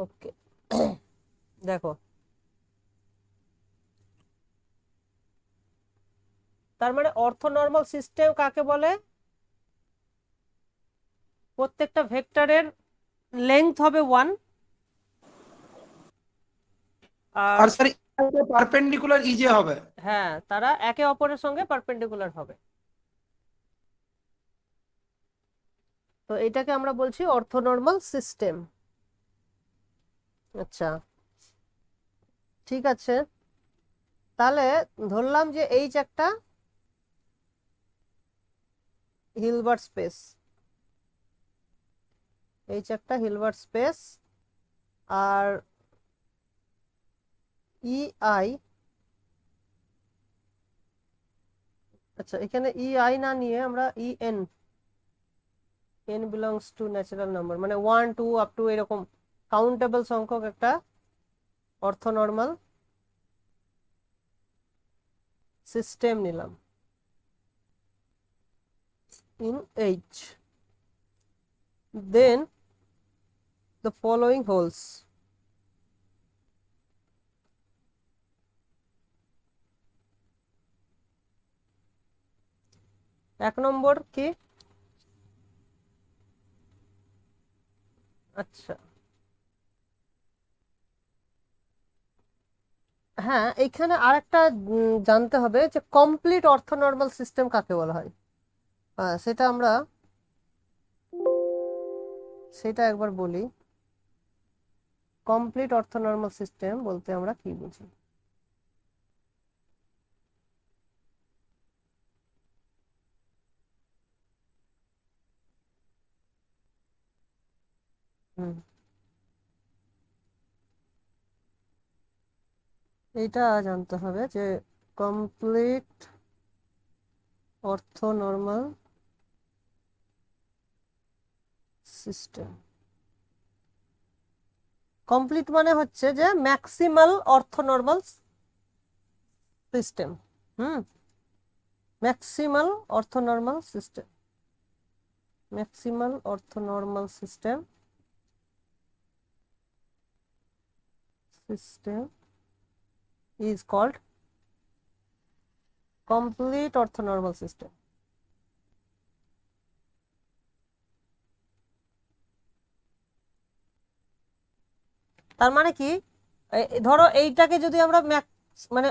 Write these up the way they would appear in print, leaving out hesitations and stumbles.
ওকে দেখো, তার মানে অর্থনর্মাল সিস্টেম কাকে বলে? প্রত্যেকটা ভেক্টরের লেংথ হবে 1 আর আর স্যার পারপেন্ডিকুলার ইজে হবে। হ্যাঁ, তারা একে অপরের সঙ্গে পারপেন্ডিকুলার হবে। তো এটাকে আমরা বলছি অর্থনর্মাল সিস্টেম। আচ্ছা, ঠিক আছে। তাহলে ধরলাম যে এইচ একটা হিলবার্ট স্পেস, এইচ একটা হিলবার্ট স্পেস, আর ই আই, আচ্ছা এখানে ই আই না নিয়ে আমরা e n, n belongs to natural number, মানে 1 2 আপ টু এরকম কাউন্টেবল সংখ্যক একটা অর্থনর্মাল সিস্টেম নিলাম in H. Then the following holds. এক নম্বর কি? আচ্ছা, হ্যাঁ এখানে আরেকটা জানতে হবে যে কমপ্লিট অর্থনর্মাল সিস্টেম কাকে বলা হয়। সেটা আমরা একবার বলি। কমপ্লিট অর্থনর্মাল সিস্টেম বলতে আমরা কি বুঝি? এইটা জানতে হবে যে কমপ্লিট অর্থনর্মাল সিস্টেম, কমপ্লিট মানে হচ্ছে যে maximal orthonormal system. Maximal orthonormal system, maximal orthonormal system, system is called complete orthonormal system. তার মানে কি, ধরো এইটাকে যদি আমরা মানে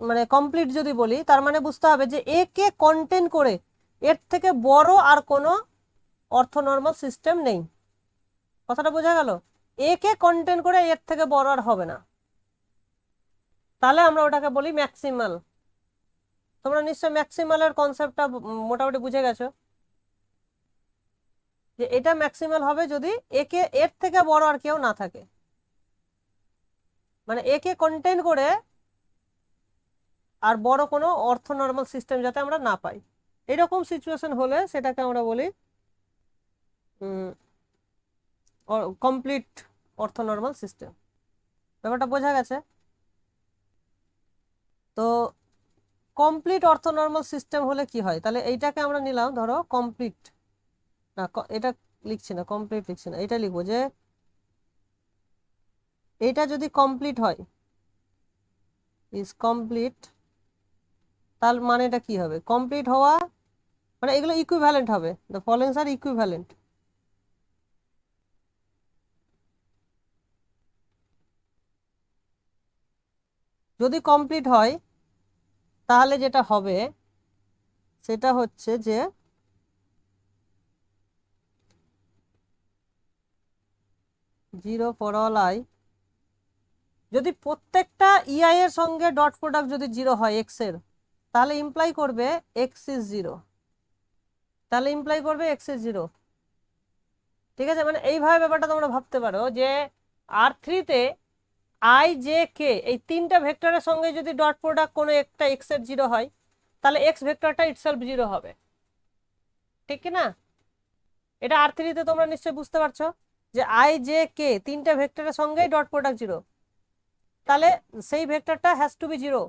মানে কমপ্লিট যদি বলি, তার মানে বুঝতে হবে যে এ কে কন্টেন করে এর থেকে বড় আর কোনো অর্থনর্মাল সিস্টেম নেই। কথাটা বোঝা গেল? এ কে কন্টেন করে এর থেকে বড় আর হবে না, তাহলে আমরা ওটাকে বলি ম্যাক্সিমাল। তোমরা নিশ্চয় ম্যাক্সিমালের কনসেপ্টটা মোটামুটি বুঝে গেছো, যে এটা ম্যাক্সিমাল হবে যদি একে এর থেকে বড় আর কেউ না থাকে, মানে একে কন্টেন করে আর বড় কোনো অর্থনর্মাল সিস্টেম যাতে আমরা না পাই। এরকম সিচুয়েশন হলে সেটাকে আমরা বলি কমপ্লিট অর্থনর্মাল সিস্টেম। ব্যাপারটা বোঝা গেছে? তো কমপ্লিট অর্থনর্মাল সিস্টেম হলে কি হয়, তাহলে এইটাকে আমরা নিলাম ধরো কমপ্লিট, না এটা লিখছি না, কমপ্লিট লিখছি না, এটা লিখবো যে এটা যদি কমপ্লিট হয়, ইজ কমপ্লিট, তার মানে এটা কি হবে? কমপ্লিট হওয়া মানে এগুলো ইকুইভ্যালেন্ট হবে, দ্য ফলোইংস আর ইকুইভ্যালেন্ট। যদি কমপ্লিট হয় তাহলে যেটা হবে সেটা হচ্ছে যে জিরো ফর অল আই, যদি প্রত্যেকটা ইআই এর সঙ্গে ডট প্রোডাক্ট যদি জিরো হয় এক্স এর, তাহলে ইমপ্লাই করবে এক্স ইজ জিরো, তাহলে ইমপ্লাই করবে এক্স ইজ জিরো। ঠিক আছে, মানে এইভাবে ব্যাপারটা তোমরা ভাবতে পারো যে আর থ্রিতে আই জে কে এই তিনটা ভেক্টরের সঙ্গে যদি ডট প্রোডাক্ট কোনো একটা এক্স এর জিরো হয়, তাহলে এক্স ভেক্টরটা ইটসেলফ জিরো হবে, ঠিক কি না? এটা আর থ্রিতে তোমরা নিশ্চয়ই বুঝতে পারছো যে আই জে কে তিনটা ভেক্টরের সঙ্গেই ডট প্রোডাক্ট জিরো, তাহলে সেই ভেক্টরটা হ্যাজ টু বি জিরো।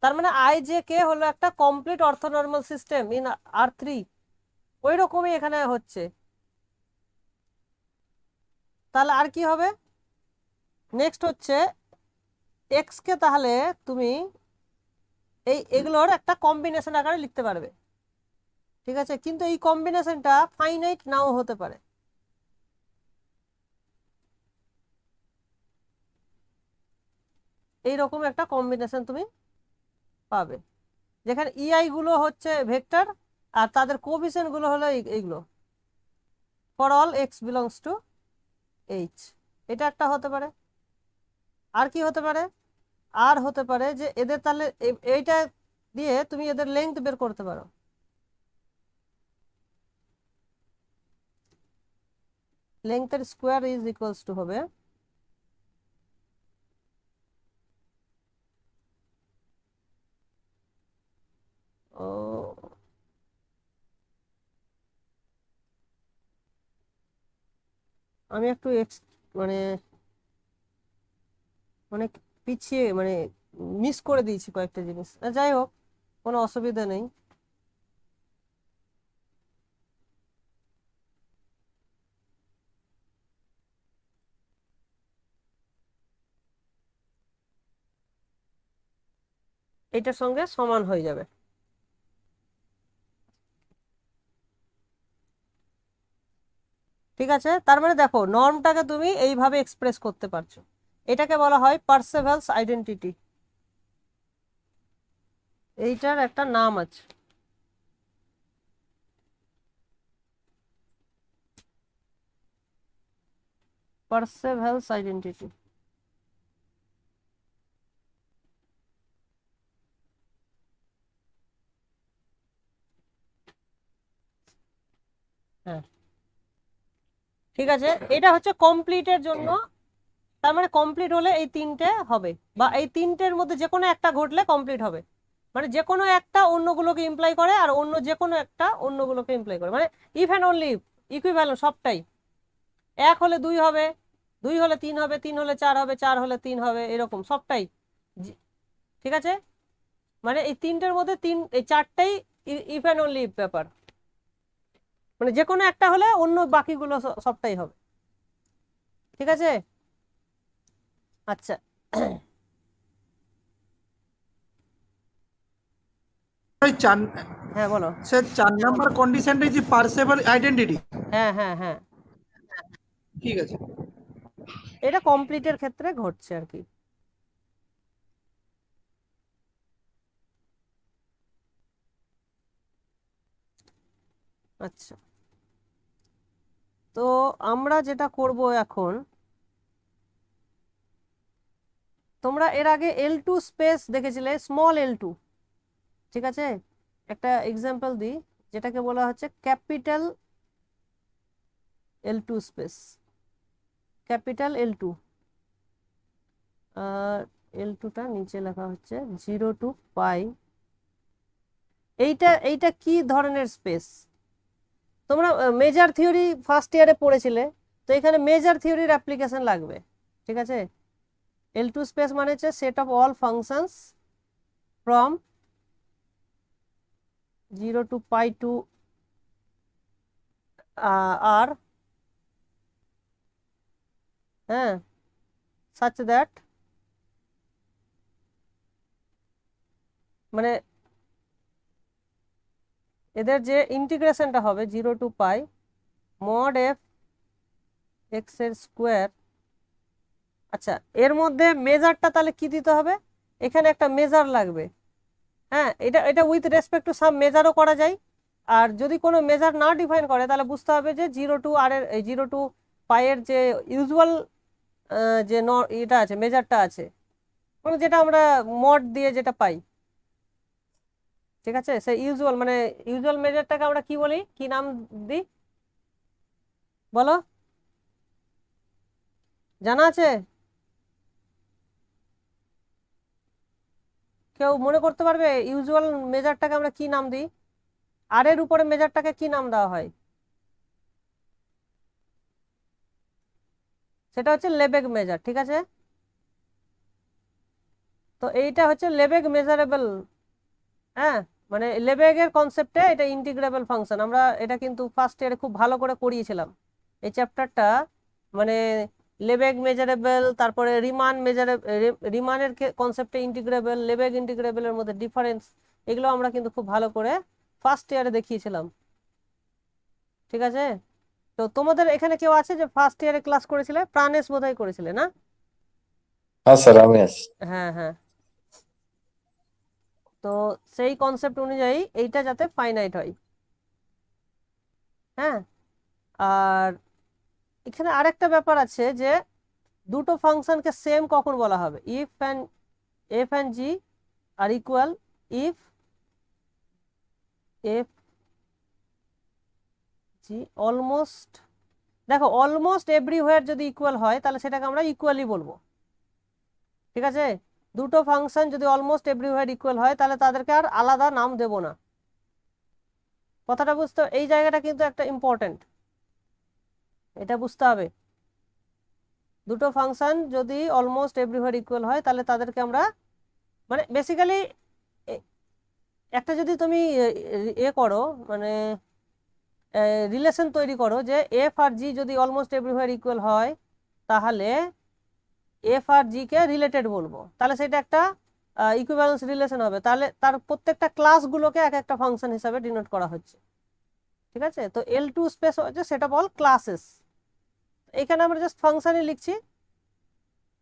তার মানে আই জে কে হলো একটা complete orthonormal system in r three. ওই রকমই এখানে হচ্ছে। তাহলে আর কি হবে? নেক্সট হচ্ছে এক্স কে তাহলে তুমি এগুলোর একটা কম্বিনেশন আকারে লিখতে পারবে, ঠিক আছে, কিন্তু এই কম্বিনেশনটা ফাইনাইট নাও হতে পারে। এইরকম একটা কম্বিনেশন তুমি পাবে, যেখানে ইআই গুলো হচ্ছে ভেক্টর আর তাদের কোএফিসিয়েন্ট গুলো হলো এইগুলো, for all x belongs to H. এটা একটা হতে পারে। আর কি হতে পারে? আর হতে পারে যে এদের তাহলে এইটা দিয়ে তুমি এদের লেংথ বের করতে পারো। লেংথের স্কোয়ার ইজ ইকুয়ালস টু হবে ও আমি একটু মানে অনেক পিছিয়ে মানে মিস করে দিয়েছি কয়েকটা জিনিস, যাই হোক কোনো অসুবিধা নেই। এটার সঙ্গে সমান হয়ে যাবে। ঠিক আছে, তার মানে দেখো নর্মটাকে তুমি এইভাবে এক্সপ্রেস করতে পারছো। এটাকে বলা হয় পার্সেভালস আইডেন্টিটি। এইটার একটা নাম আছে। পার্সেভালস আইডেন্টিটি। হ্যাঁ, ঠিক আছে, এটা হচ্ছে কমপ্লিটের জন্য। তার মানে কমপ্লিট হলে এই তিনটে হবে, বা এই তিনটের মধ্যে যে কোনো একটা ঘটলে কমপ্লিট হবে। মানে যে কোনো একটা অন্যগুলোকে ইমপ্লাই করে, আর অন্য যে কোনো একটা অন্যগুলোকে ইমপ্লাই করে, মানে ইফ অ্যান্ড অনলি ইকুইভ্যালেন্ট সবটাই। এক হলে দুই হবে, দুই হলে তিন হবে, তিন হলে চার হবে, চার হলে তিন হবে, এরকম সবটাই। ঠিক আছে, মানে এই তিনটের মধ্যে এই চারটাই ইফ অ্যান্ড অনলি ব্যাপার, মানে যে কোনো একটা হলে অন্য বাকিগুলো সবটাই হবে। ঠিক আছে, আচ্ছা। ওই চার, হ্যাঁ বলো। স্যার 4 নম্বর কন্ডিশনটা যে পার্সেবল আইডেন্টিটি। হ্যাঁ হ্যাঁ হ্যাঁ, ঠিক আছে। এটা কমপ্লিটের ক্ষেত্রে ঘটছে আর কি। আচ্ছা, তো আমরা যেটা করব এখন, তোমরা এর আগে L2 স্পেস দেখেছিলে, স্মল L2, ঠিক আছে। একটা এক্সাম্পল দিই, যেটাকে বলা হচ্ছে capital L2 space, capital L2। আর L2টা নিচে লেখা হচ্ছে 0 to π। এইটা এইটা কি ধরনের স্পেস? তোমরা মেজার থিওরি ফার্স্ট ইয়ারে পড়েছিলে, তো এখানে মেজার থিওরির অ্যাপ্লিকেশন লাগবে। ঠিক আছে, L2 স্পেস মানে হচ্ছে set of all functions from 0 to π to r, হ্যাঁ, such that মানে এদের যে ইন্টিগ্রেশনটা হবে 0 to π mod f x এর স্কোয়ার। আচ্ছা, এর মধ্যে মেজারটা তাহলে কি দিতে হবে? এখানে একটা মেজার লাগবে। হ্যাঁ, এটা এটা উইথ রেসপেক্ট টু সাম মেজারও করা যায়। আর যদি কোনো মেজার না ডিফাইন করে তাহলে বুঝতে হবে যে 0 to r এর 0 to π এর যে ইউজুয়াল যে এটা আছে, মেজারটা আছে, মানে যেটা আমরা মড দিয়ে যেটা পাই। ঠিক আছে, সেই ইউজুয়াল মানে ইউজুয়াল মেজারটাকে আমরা কি বলি, কি নাম দিই বলো, জানা আছে? কেউ মনে করতে পারবে ইউজুয়াল মেজারটাকে আমরা কি নাম দিই? আর এর উপরে মেজারটাকে কি নাম দেওয়া হয়? সেটা হচ্ছে লেবেগ মেজার। ঠিক আছে, তো এইটা হচ্ছে লেবেগ মেজারেবল। হ্যাঁ, মানে লেবেগের কনসেপ্টে এটা ইন্টিগ্রেবল ফাংশন। আমরা এটা কিন্তু ফার্স্ট ইয়ারে খুব ভালো করে করিয়েছিলাম এই চ্যাপ্টারটা, মানে লেবেগ মেজারেবল, তারপরে রিমানের কনসেপ্টে ইন্টিগ্রেবল, লেবেগ ইন্টিগ্রেবলের মধ্যে ডিফারেন্স, এগুলো আমরা কিন্তু খুব ভালো করে ফার্স্ট ইয়ারে দেখিয়েছিলাম। ঠিক আছে, তো তোমাদের এখানে কেউ আছে যে ফার্স্ট ইয়ারে ক্লাস করেছিলে? প্রাণেশ বোধহয় করেছিলে না? হ্যাঁ স্যার, আমি আছি। হ্যাঁ হ্যাঁ, তো সেই কনসেপ্ট অনুযায়ী এইটা যাতে ফাইনাইট হয়। হ্যাঁ, আর এখানে আরেকটা ব্যাপার আছে যে দুটো ফাংশনকে সেম কখন বলা হবে? If and f and g are equal if f g almost, দেখো অলমোস্ট এভরিওয়্যার যদি ইকুয়াল হয় তাহলে সেটাকে আমরা ইকুয়ালি বলবো। ঠিক আছে, দুটো ফাংশন যদি অলমোস্ট এভরিওয়্যার ইকুয়াল হয় তাহলে তাদেরকে আর আলাদা নাম দেব না। কথাটা বুঝতে, এই জায়গাটা কিন্তু একটা ইম্পর্টেন্ট, এটা বুঝতে হবে। দুটো ফাংশন যদি অলমোস্ট এভরিওয়্যার ইকুয়াল হয় তাহলে তাদেরকে আমরা, মানে বেসিক্যালি একটা যদি তুমি করো, মানে রিলেশন তৈরি করো যে এফ আর জি যদি অলমোস্ট এভরিওয়্যার ইকুয়াল হয় তাহলে এফ আর জি কে রিলেটেড বলবো, তাহলে সেটা একটা ইকুইভ্যালেন্স রিলেশন হবে। তাহলে তার প্রত্যেকটা ক্লাসগুলোকে এক একটা ফাংশন হিসাবে ডিনোট করা হচ্ছে। ঠিক আছে, তো L2 স্পেস হচ্ছে সেটা বল ক্লাসেস। এখানে আমরা জাস্ট ফাংশনই লিখছি,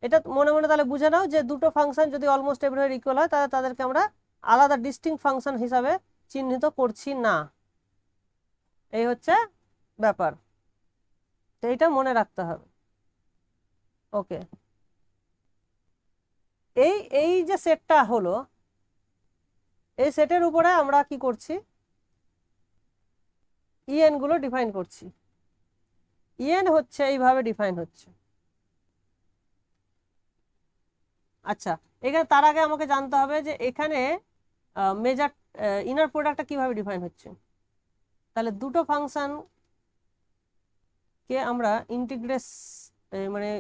এটা মনে মনে তাহলে বুঝে নাও যে দুটো ফাংশন যদি অলমোস্ট এভরিওয়্যার ইকুয়াল হয় তাহলে তাদেরকে আমরা আলাদা ডিস্টিংক্ট ফাংশন হিসাবে চিহ্নিত করছি না। এই হচ্ছে ব্যাপার, তো এইটা মনে রাখতে হবে। ওকে, এই এই যে সেটটা হলো, এই সেটের উপরে আমরা কি করছি? ইএন গুলো ডিফাইন করছি। ইএন হচ্ছে এইভাবে ডিফাইন হচ্ছে। আচ্ছা, এখানে তার আগে আমাকে জানতে হবে যে এখানে মেজার ইনার প্রোডাক্টটা কিভাবে ডিফাইন হচ্ছে। তাহলে দুটো ফাংশন কে আমরা ইন্টিগ্রেস মানে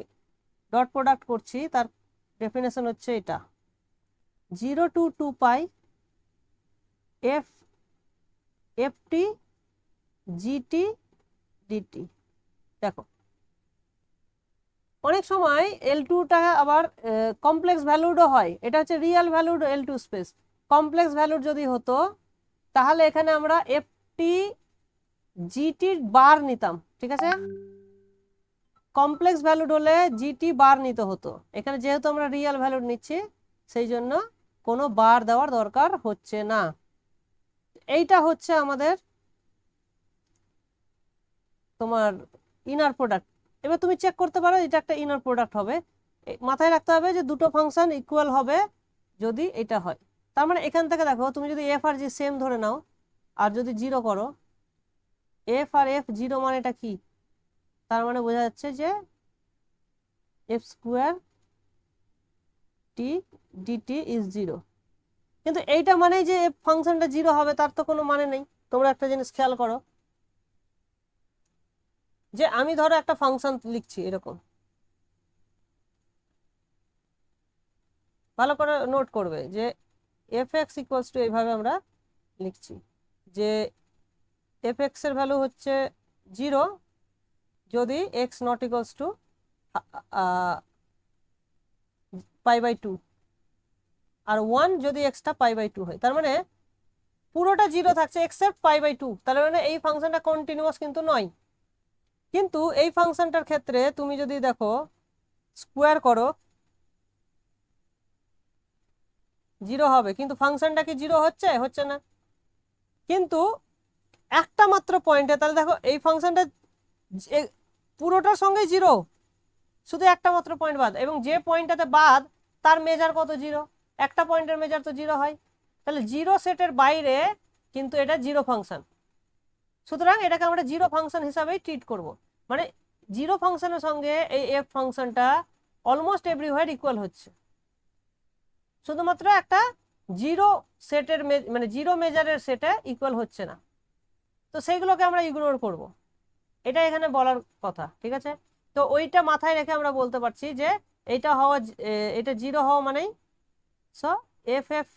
ডট প্রোডাক্ট করছি, তার ডেফিনেশন হচ্ছে এটা 0 to 2 pi f ft gt dt. দেখো অনেক সময় L2টা আবার কমপ্লেক্স ভ্যালুডও হয়, এটা হচ্ছে real valued L2 space. Complex valued যদি হতো তাহলে এখানে আমরা এফটি জিটি বার নিতাম। ঠিক আছে, কমপ্লেক্স ভ্যালুড হলে জিটি বার নিতে হতো। এখানে যেহেতু আমরা রিয়েল ভ্যালুড নিচ্ছি সেই জন্য কোনো বার দেওয়ার দরকার হচ্ছে না। এইটা হচ্ছে আমাদের তোমার ইনার প্রোডাক্ট। এবার তুমি চেক করতে পারো এটা একটা ইনার প্রোডাক্ট হবে। মাথায় রাখতে হবে যে দুটো ফাংশন ইকুয়াল হবে যদি এটা হয়। তার মানে এখান থেকে দেখো তুমি যদি এফ আর জি সেম ধরে নাও আর যদি জিরো করো, এফ আর এফ জিরো মানে এটা কি? তার মানে বোঝা যাচ্ছে যে f square t dt is zero. কিন্তু এইটা মানেই যে এফ ফাংশনটা জিরো হবে তার তো কোনো মানে নেই। তোমরা একটা জিনিস খেয়াল করো যে আমি ধরো একটা ফাংশন লিখছি এরকম, ভালো করে নোট করবে যে এফ এক্স ইকুয়ালস টু এইভাবে আমরা লিখছি যে এফ এক্স এর ভ্যালু হচ্ছে 0 যদি এক্স নট ইকুয়ালস টু π/2 আর 1 যদি এক্সটা π/2 হয়। তার মানে পুরোটা 0 থাকছে এক্সেপ্ট π/2। তাহলে মানে এই ফাংশনটা কন্টিনিউয়াস কিন্তু নয়। কিন্তু এই ফাংশনটার ক্ষেত্রে তুমি যদি দেখো স্কোয়ার করো 0 হবে, কিন্তু ফাংশনটা কি 0 হচ্ছে? হচ্ছে না। কিন্তু একটা মাত্র পয়েন্টে, তাহলে দেখো এই ফাংশনটা পুরোটার সঙ্গে 0, শুধু একটা মাত্র পয়েন্ট বাদ, এবং যে পয়েন্টটাতে বাদ তার মেজার কত? 0। একটা পয়েন্টের মেজার তো 0 হয়, তাহলে 0 সেটের বাইরে কিন্তু এটা 0 ফাংশন। সুতরাং এটাকে আমরা 0 ফাংশন হিসাবেই ট্রিট করব। মানে 0 ফাংশনের সঙ্গে এই এফ ফাংশনটা অলমোস্ট এভরিওয়্যার ইকুয়াল হচ্ছে, শুধুমাত্র একটা 0 সেটের মানে 0 মেজারের সেটে ইকুয়াল হচ্ছে না। তো সেইগুলোকে আমরা ইগনোর করব, এটা এখানে বলার কথা। ঠিক আছে, তো ওইটা মাথায় রেখে আমরা বলতে পারছি যে এটা হওয়া, এটা 0 হওয়া মানেই, সো এফ এফ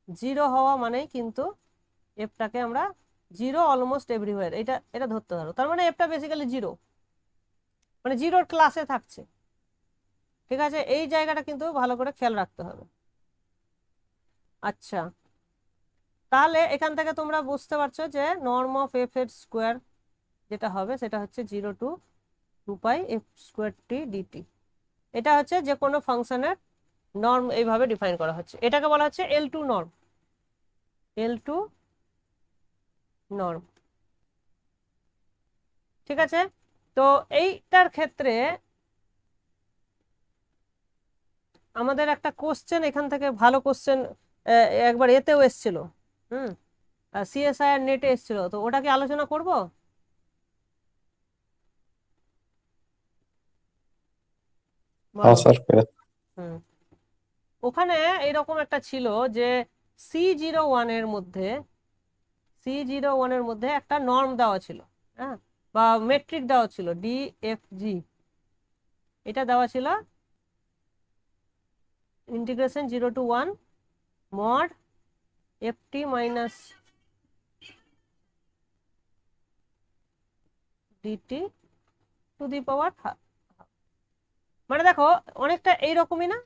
0 হওয়া মানেই কিন্তু এফটাকে আমরা 0 অলমোস্ট এভরিওয়্যার এটা এটা ধরতে পারো। তার মানে এফটা বেসিক্যালি 0। মানে জিরোর ক্লাসে থাকছে। ঠিক আছে, এই জায়গাটা কিন্তু ভালো করে খেয়াল রাখতে হবে। আচ্ছা, তাহলে এখান থেকে তোমরা বুঝতে পারছো যে নর্ম অফ এফ এর স্কোয়ার যেটা হবে সেটা হচ্ছে 0 to 2 pi f² t dt। এটা হচ্ছে যে কোনো ফাংশনের নর্ম এইভাবে ডিফাইন করা হচ্ছে। এটাকে বলা হচ্ছে L2 নর্ম। L2 norm. ঠিক আছে, তো এইটার ক্ষেত্রে আমাদের একটা কোশ্চেন এখান থেকে, ভালো কোশ্চেন একবার এতেও এসছিল, সিএসআইআর নেটে এসছিল, তো ওটাকে আলোচনা করব। हाँ सर फिर হুম, ওখানে এরকম একটা ছিল যে C01 এর মধ্যে একটা নর্ম দেওয়া ছিল, হ্যাঁ, বা মেট্রিক দেওয়া ছিল DFG। এটা দেওয়া ছিল integration 0 to 1 mod ft minus dt to the power. মানে দেখো অনেকটা এইরকমই না,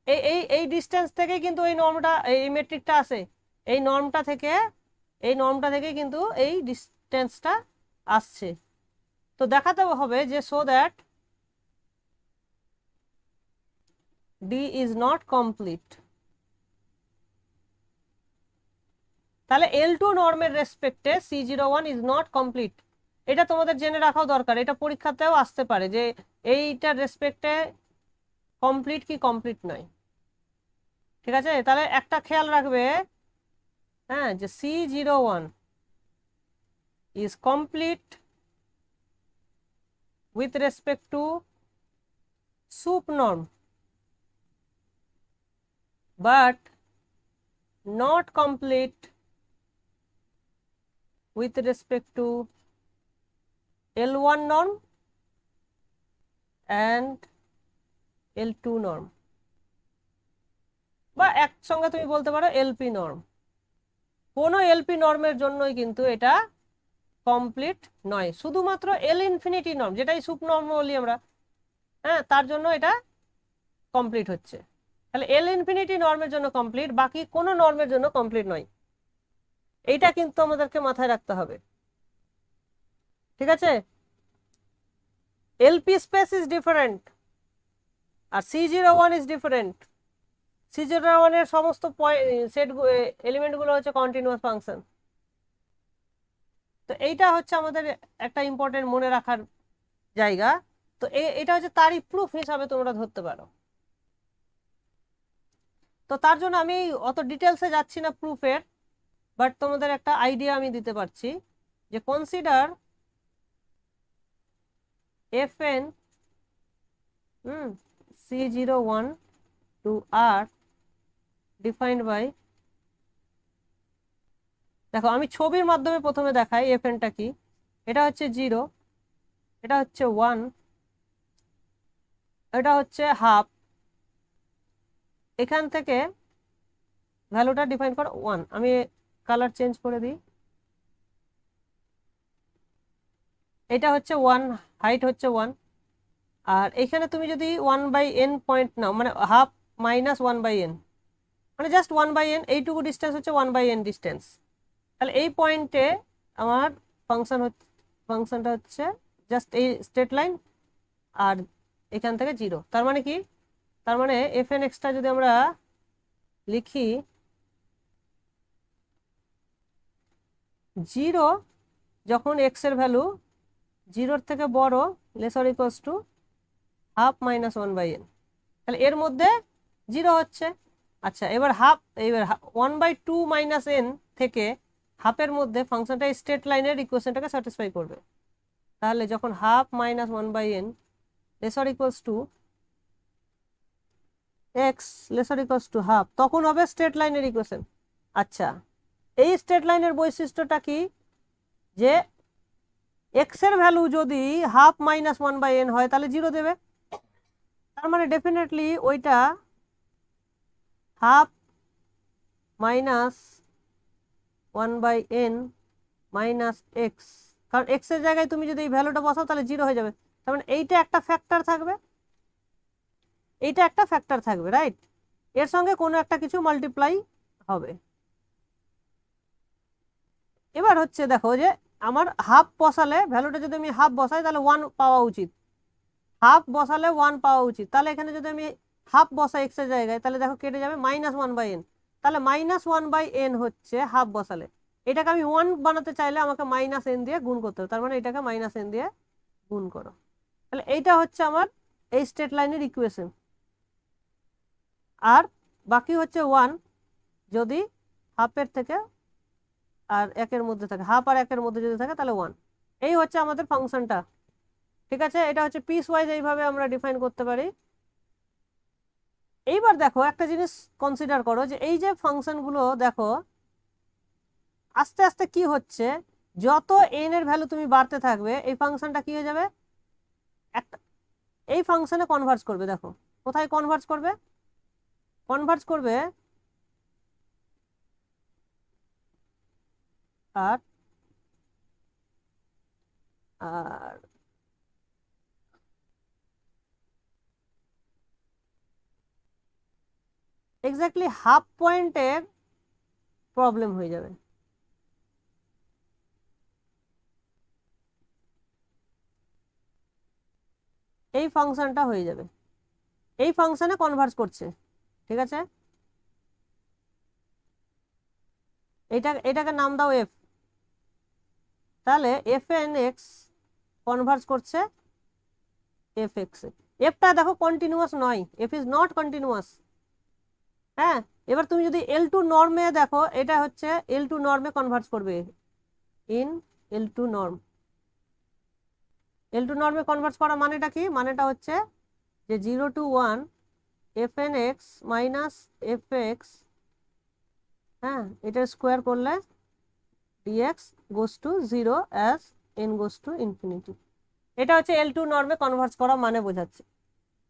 এই এই এই ডিস্টেন্স থেকে কিন্তু এই নর্মটা, এই মেট্রিকটা আসে, এই নর্মটা থেকে, এই নর্মটা থেকে কিন্তু এই ডিস্টেন্সটা আসছে। তো দেখাতে হবে যে so that D is not complete। তাহলে L2 নর্মের রেসপেক্টে C01 is not complete। এটা তোমাদের জেনে রাখাও দরকার, এটা পরীক্ষাতেও আসতে পারে যে এইটার রেসপেক্টে কমপ্লিট কি কমপ্লিট নয়। ঠিক আছে, তাহলে একটা খেয়াল রাখবে, হ্যাঁ, যে C01 is complete with respect to sup norm but not complete with respect to L1 norm and L2 norm, বা একসঙ্গে তুমি বলতে পারো এলপি নর্ম। কোনো এলপি নর্মের জন্যই কিন্তু এটা কমপ্লিট নয়, শুধুমাত্র এল ইনফিনিটি নর্ম, যেটাই সুপ নর্ম বলি আমরা, হ্যাঁ, তার জন্য এটা কমপ্লিট হচ্ছে। তাহলে এল ইনফিনিটি নর্মের জন্য কমপ্লিট, বাকি কোনো নর্মের জন্য কমপ্লিট নয়। এইটা কিন্তু আমাদেরকে মাথায় রাখতে হবে। ঠিক আছে, এলপি স্পেস ইজ ডিফারেন্ট আর C01 ইজ ডিফারেন্ট। C01 এর সমস্ত সেট এলিমেন্টগুলো হচ্ছে কন্টিনিউয়াস ফাংশন। তো এইটা হচ্ছে আমাদের একটা ইম্পর্টেন্ট মনে রাখার জায়গা। তো এটা হচ্ছে তারই প্রুফ হিসাবে তোমরা ধরতে পারো। তো তার জন্য আমি অত ডিটেলসে যাচ্ছি না প্রুফের, বাট তোমাদের একটা আইডিয়া আমি দিতে পারছি যে consider fn C01 to R defined by, দেখো আমি ছবির মাধ্যমে প্রথমে দেখাই fnটা কি। এটা হচ্ছে 0, এটা হচ্ছে 1, এটা হচ্ছে হাফ। এখান থেকে ভ্যালুটা ডিফাইন করো 1। আমি কালার চেঞ্জ করে দিই। এটা হচ্ছে 1, হাইট হচ্ছে 1। আর এখানে তুমি যদি 1/n পয়েন্ট নাও, মানে হাফ মাইনাস 1/n, মানে জাস্ট 1/n, এইটুকু ডিস্টেন্স হচ্ছে 1/n ডিস্টেন্স। তাহলে এই পয়েন্টে আমার ফাংশনটা হচ্ছে জাস্ট এই স্ট্রেট লাইন, আর এখান থেকে 0। তার মানে কি, তার মানে fnx-টা যদি আমরা লিখি 0 যখন x এর ভ্যালু 0-র থেকে বড়, lesser equals to half minus 1/n, তাহলে এর মধ্যে 0 হচ্ছে। আচ্ছা, এবার 1/2 মাইনাস n থেকে হাফের মধ্যে ফাংশনটা স্ট্রেট লাইনের ইকুয়েশনটাকে স্যাটিসফাই করবে। তাহলে যখন half minus 1/n lesser equals to x lesser equals to half, তখন হবে স্ট্রেট লাইনের ইকুয়েশন। আচ্ছা, এই স্ট্রেট লাইনের বৈশিষ্ট্যটা কি, যে এক্স এর ভ্যালু যদি হাফ মাইনাস 1/n হয় তাহলে 0 দেবে। তার মানে ডেফিনেটলি ওইটা half minus 1/n minus x, কারণ এক্স এর জায়গায় তুমি যদি এই ভ্যালুটা বসাও তাহলে 0 হয়ে যাবে। তার মানে এইটা একটা ফ্যাক্টর থাকবে, এইটা একটা ফ্যাক্টর থাকবে, রাইট? এর সঙ্গে কোনো একটা কিছু মাল্টিপ্লাই হবে। এবার হচ্ছে দেখো যে আমার হাফ বসালে, ভ্যালুটা যদি আমি হাফ বসাই তাহলে 1 পাওয়া উচিত, হাফ বসালে 1 পাওয়া উচিত। তাহলে এখানে যদি আমি হাফ বসাই এক্স এর জায়গায়, তাহলে দেখো কেটে যাবে -1/n। তাহলে -1/n হচ্ছে হাফ বসালে। এটাকে আমি 1 বানাতে চাইলে আমাকে -n দিয়ে গুণ করতে হবে, তার মানে এটাকে -n দিয়ে গুণ করো। তাহলে এইটা হচ্ছে আমার এই স্ট্রেট লাইনের ইকুয়েশন। আর বাকি হচ্ছে 1 যদি হাফের থেকে আর 1-এর মধ্যে থাকে, হাফ আর 1-এর মধ্যে যদি থাকে তাহলে 1। এই হচ্ছে আমাদের ফাংশনটা, ঠিক আছে? এটা হচ্ছে পিস ওয়াইজ, এইভাবে আমরা ডিফাইন করতে পারি। এইবার দেখো একটা জিনিস কনসিডার করো যে এই যে ফাংশনগুলো দেখো আস্তে আস্তে কি হচ্ছে, যত n এর ভ্যালু তুমি বাড়তে থাকবে এই ফাংশনটা কি হয়ে যাবে, একটা এই ফাংশনে কনভার্জ করবে। দেখো কোথায় কনভার্জ করবে, কনভার্জ করবে আর আর এক্স্যাক্টলি হাফ পয়েন্টের প্রবলেম হয়ে যাবে। এই ফাংশনটা হয়ে যাবে, এই ফাংশনে কনভার্জ করছে, ঠিক আছে? এটাকে নাম দাও এফ। তাহলে এফ এন এক্স কনভার্জ করছে এফ এক্স। এফটা দেখো কন্টিনিউয়াস নয়, এফ ইজ নট কন্টিনিউয়াস। হ্যাঁ, এবার তুমি যদি L2 নর্মে দেখো, এটা হচ্ছে L2 নর্মে কনভার্জ করবে, ইন L2 নর্ম। L2 নর্মে কনভার্জ করা মানেটা কি, মানেটা হচ্ছে যে 0 to 1 fn x minus F x, হ্যাঁ, এটা স্কোয়ার করলে dx goes to 0 as n goes to infinity. এটা হচ্ছে L2 নর্মে কনভার্জ করা মানে বোঝাচ্ছে।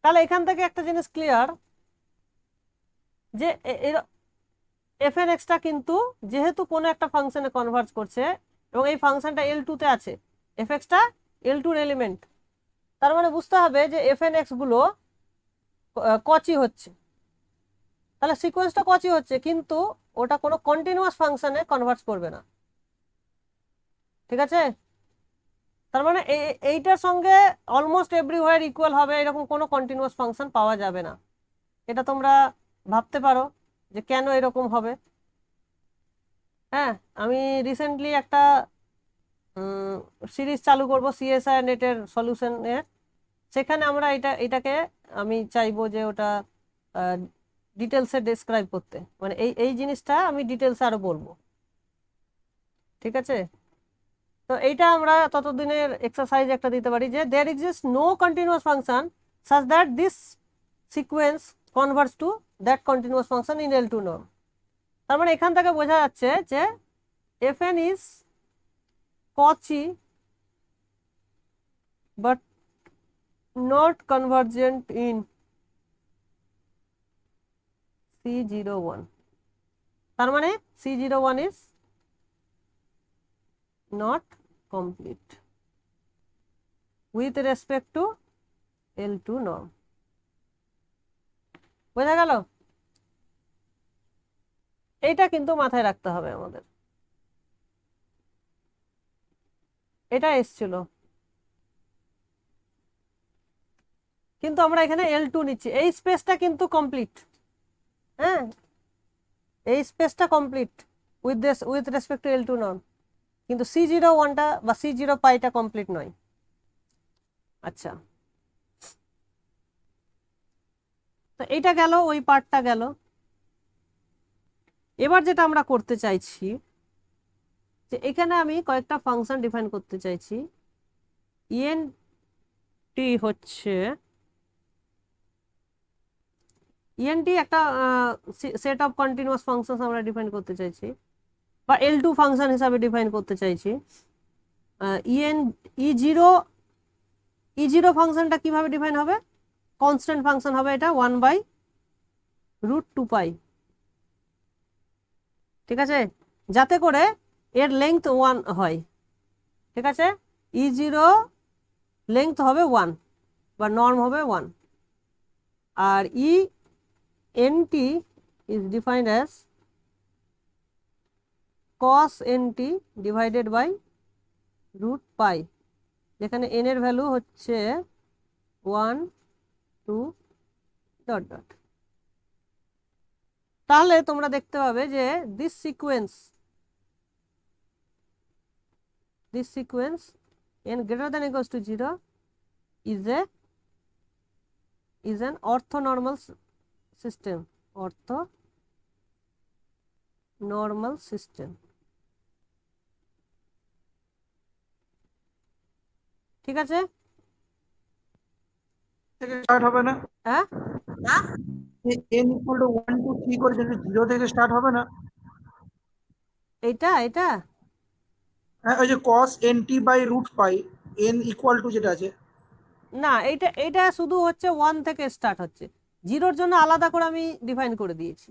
তাহলে এখান থেকে একটা জিনিস ক্লিয়ার যে fn x টা কিন্তু যেহেতু কোনো একটা ফাংশনে কনভার্জ করছে এবং এই ফাংশনটা L2 তে আছে, f x টা L2 এর এলিমেন্ট, তার মানে বুঝতে হবে যে fn x গুলো কচি হচ্ছে। তাহলে সিকোয়েন্সটা কচি হচ্ছে, কিন্তু ওটা কোনো কন্টিনিউয়াস ফাংশনে কনভার্জ করবে না, ঠিক আছে? তার মানে এইটার সঙ্গে অলমোস্ট এভরিওয়্যার ইকুয়াল হবে এরকম কোনো কন্টিনিউয়াস ফাংশন পাওয়া যাবে না। এটা তোমরা ভাবতে পারো যে কেন এরকম হবে। হ্যাঁ, আমি রিসেন্টলি একটা সিরিজ চালু করব সিএসআই নেটের সলিউশনের, সেখানে আমরা এটাকে আমি চাইবো যে ওটা ডিটেলসে ডেসক্রাইব করতে, মানে এই জিনিসটা আমি ডিটেলসে আরো বলবো, ঠিক আছে? তো এইটা আমরা ততদিনের এক্সারসাইজ একটা দিতে পারি যে there exist no continuous function such that this sequence converge to that continuous function in L2 norm. তার মানে এখান থেকে বোঝা যাচ্ছে যে fn is Cauchy but not convergent in C01. তার মানে C01 is not complete with respect to L2 norm. বোঝা গেল? এইটা কিন্তু মাথায় রাখতে হবে আমাদের, এটা এসছিল কিন্তু আমরা এখানে L2 নিচ্ছি, এই স্পেসটা কিন্তু কমপ্লিট। হ্যাঁ, এই স্পেসটা complete with respect to L2 norm, কিন্তু C01টা বা C0 পাইটা কমপ্লিট নয়। আচ্ছা, তো এইটা গেল, ওই পার্টটা গেল। এবার যেটা আমরা করতে চাইছি যে এখানে আমি কয়েকটা ফাংশন ডিফাইন করতে চাইছি। ENT হচ্ছে ENT একটা সেট অফ কন্টিনিউয়াস ফাংশনস আমরা ডিফাইন করতে চাইছি, বা L2 ফাংশন হিসাবে ডিফাইন করতে চাইছি। E0 ফাংশনটা কিভাবে ডিফাইন হবে, কনস্ট্যান্ট ফাংশন হবে, এটা 1/√2π, ঠিক আছে? যাতে করে এর লেংথ 1 হয়, ঠিক আছে? E0 লেংথ হবে 1 বা নর্ম হবে 1, আর e n t is defined as cos nt divided by root pi, যেখানে n এর ভ্যালু হচ্ছে 1 2 ডট ডট। তাহলে তোমরা দেখতে পাবে যে this sequence n greater than equals to 0 is an orthonormal system. Orthonormal system. ঠিক আছে? থেকে স্টার্ট হবে না? হ্যাঁ, n ইকুয়াল টু 1 2 3 করে যদি 0 থেকে স্টার্ট হবে না? এটা হ্যাঁ, ওই যে cos nt by root pi n equal to যেটা আছে। না, এটা শুধু হচ্ছে 1 থেকে স্টার্ট হচ্ছে, জিরোর জন্য আলাদা করে আমি ডিফাইন করে দিয়েছি।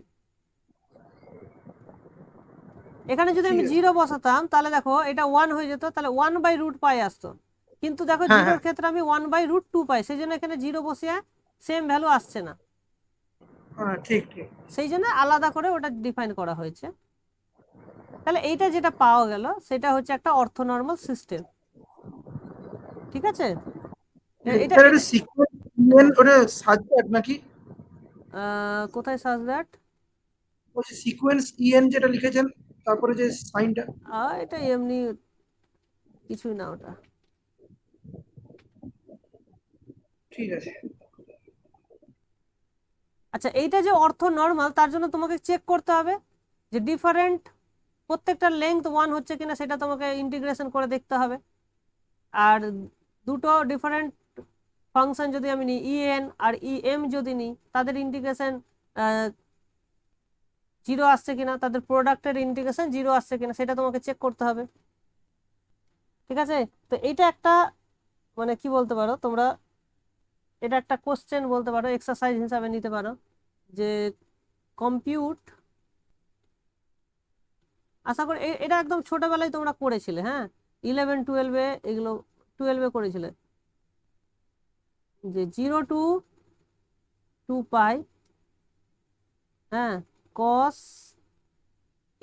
এখানে যদি আমি 0 বসাতাম তাহলে দেখো এটা 1 হয়ে যেত, তাহলে 1 বাই রুট পাই আসতো, কিন্তু দেখো হ্যাঁ, জিরোর ক্ষেত্রে আমি 1 বাই রুট 2 পাই, সেই জন্য এখানে 0 বসিয়ে সেম ভ্যালু আসছে না, হ্যাঁ, ঠিক ঠিক। সেই জন্য আলাদা করে ওটা ডিফাইন করা হয়েছে। তাহলে এইটা যেটা পাওয়া গেল সেটা হচ্ছে একটা অর্থনর্মাল সিস্টেম। ঠিক আছে? এটা এটা সিকোয়েন্স n ওটা সাজদ্যাট নাকি? কোথায় সাজ দ্যাট? ওই সিকোয়েন্স en যেটা লিখেছেন তারপরে যে সাইনটা। এটা এমনি কিছুই না ওটা। ঠিক আছে। আচ্ছা, এইটা যে অর্থ নর্মাল তার জন্য তোমাকে চেক করতে হবে যে ডিফারেন্ট প্রত্যেকটা লেংথ 1 হচ্ছে কিনা, সেটা তোমাকে ইন্টিগ্রেশন করে দেখতে হবে। আর দুটো ডিফারেন্ট ফাংশন যদি আমি নিই en আর em যদি নিই, তাদের ইন্টিগ্রেশন 0 আসছে কিনা, তাদের প্রোডাক্টের ইন্টিগ্রেশন 0 আসছে কিনা, সেটা তোমাকে চেক করতে হবে। ঠিক আছে? তো এটা একটা মানে কি বলতে পারো তোমরা, এটা একটা কোশ্চেন বলতে পারো, এক্সারসাইজ হিসাবে নিতে পারো যে কম্পিউট, আশা করি এটা একদম ছোটবেলায় তোমরা করেছিলে, হ্যাঁ 11 12-এ এগুলো, 12-এ করেছিলে যে 0 টু 2 পাই, হ্যাঁ cos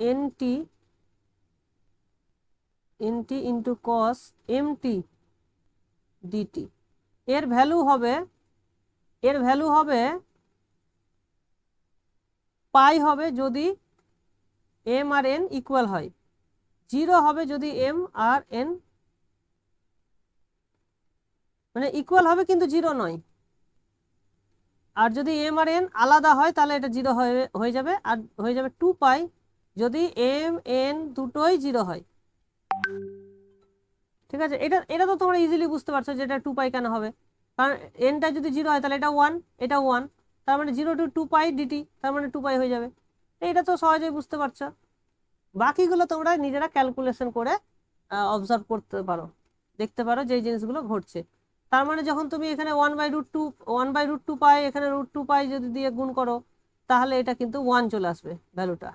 nt into cos mt dt, এর ভ্যালু হবে পাই হবে যদি m আর n ইকুয়াল হয়, 0 হবে যদি m আর n মানে ইকুয়াল হবে কিন্তু 0 নয়, আর যদি m আর n আলাদা হয় তাহলে এটা 0 হয়ে যাবে, আর হয়ে যাবে 2 পাই যদি m n দুটোই 0 হয়। ঠিক আছে? এটা তো তোমরা ইজিলি বুঝতে পারছো যে এটা 2 পাই কেন হবে, কারণ nটা যদি 0 হয় তাহলে এটা 1, এটা 1, তার মানে 0 টু 2 পাই dt, তার মানে 2 পাই হয়ে যাবে। এটা তো সহজেই বুঝতে পারছো। বাকিগুলো তোমরা নিজেরা ক্যালকুলেশন করে অবজার্ভ করতে পারো, দেখতে পারো যে এই জিনিসগুলো ঘটছে। তার মানে যখন তুমি এখানে 1/√2 পাই, এখানে √2 পাই যদি দিয়ে গুণ করো, তাহলে এটা কিন্তু 1 চলে আসবে, ভ্যালুটা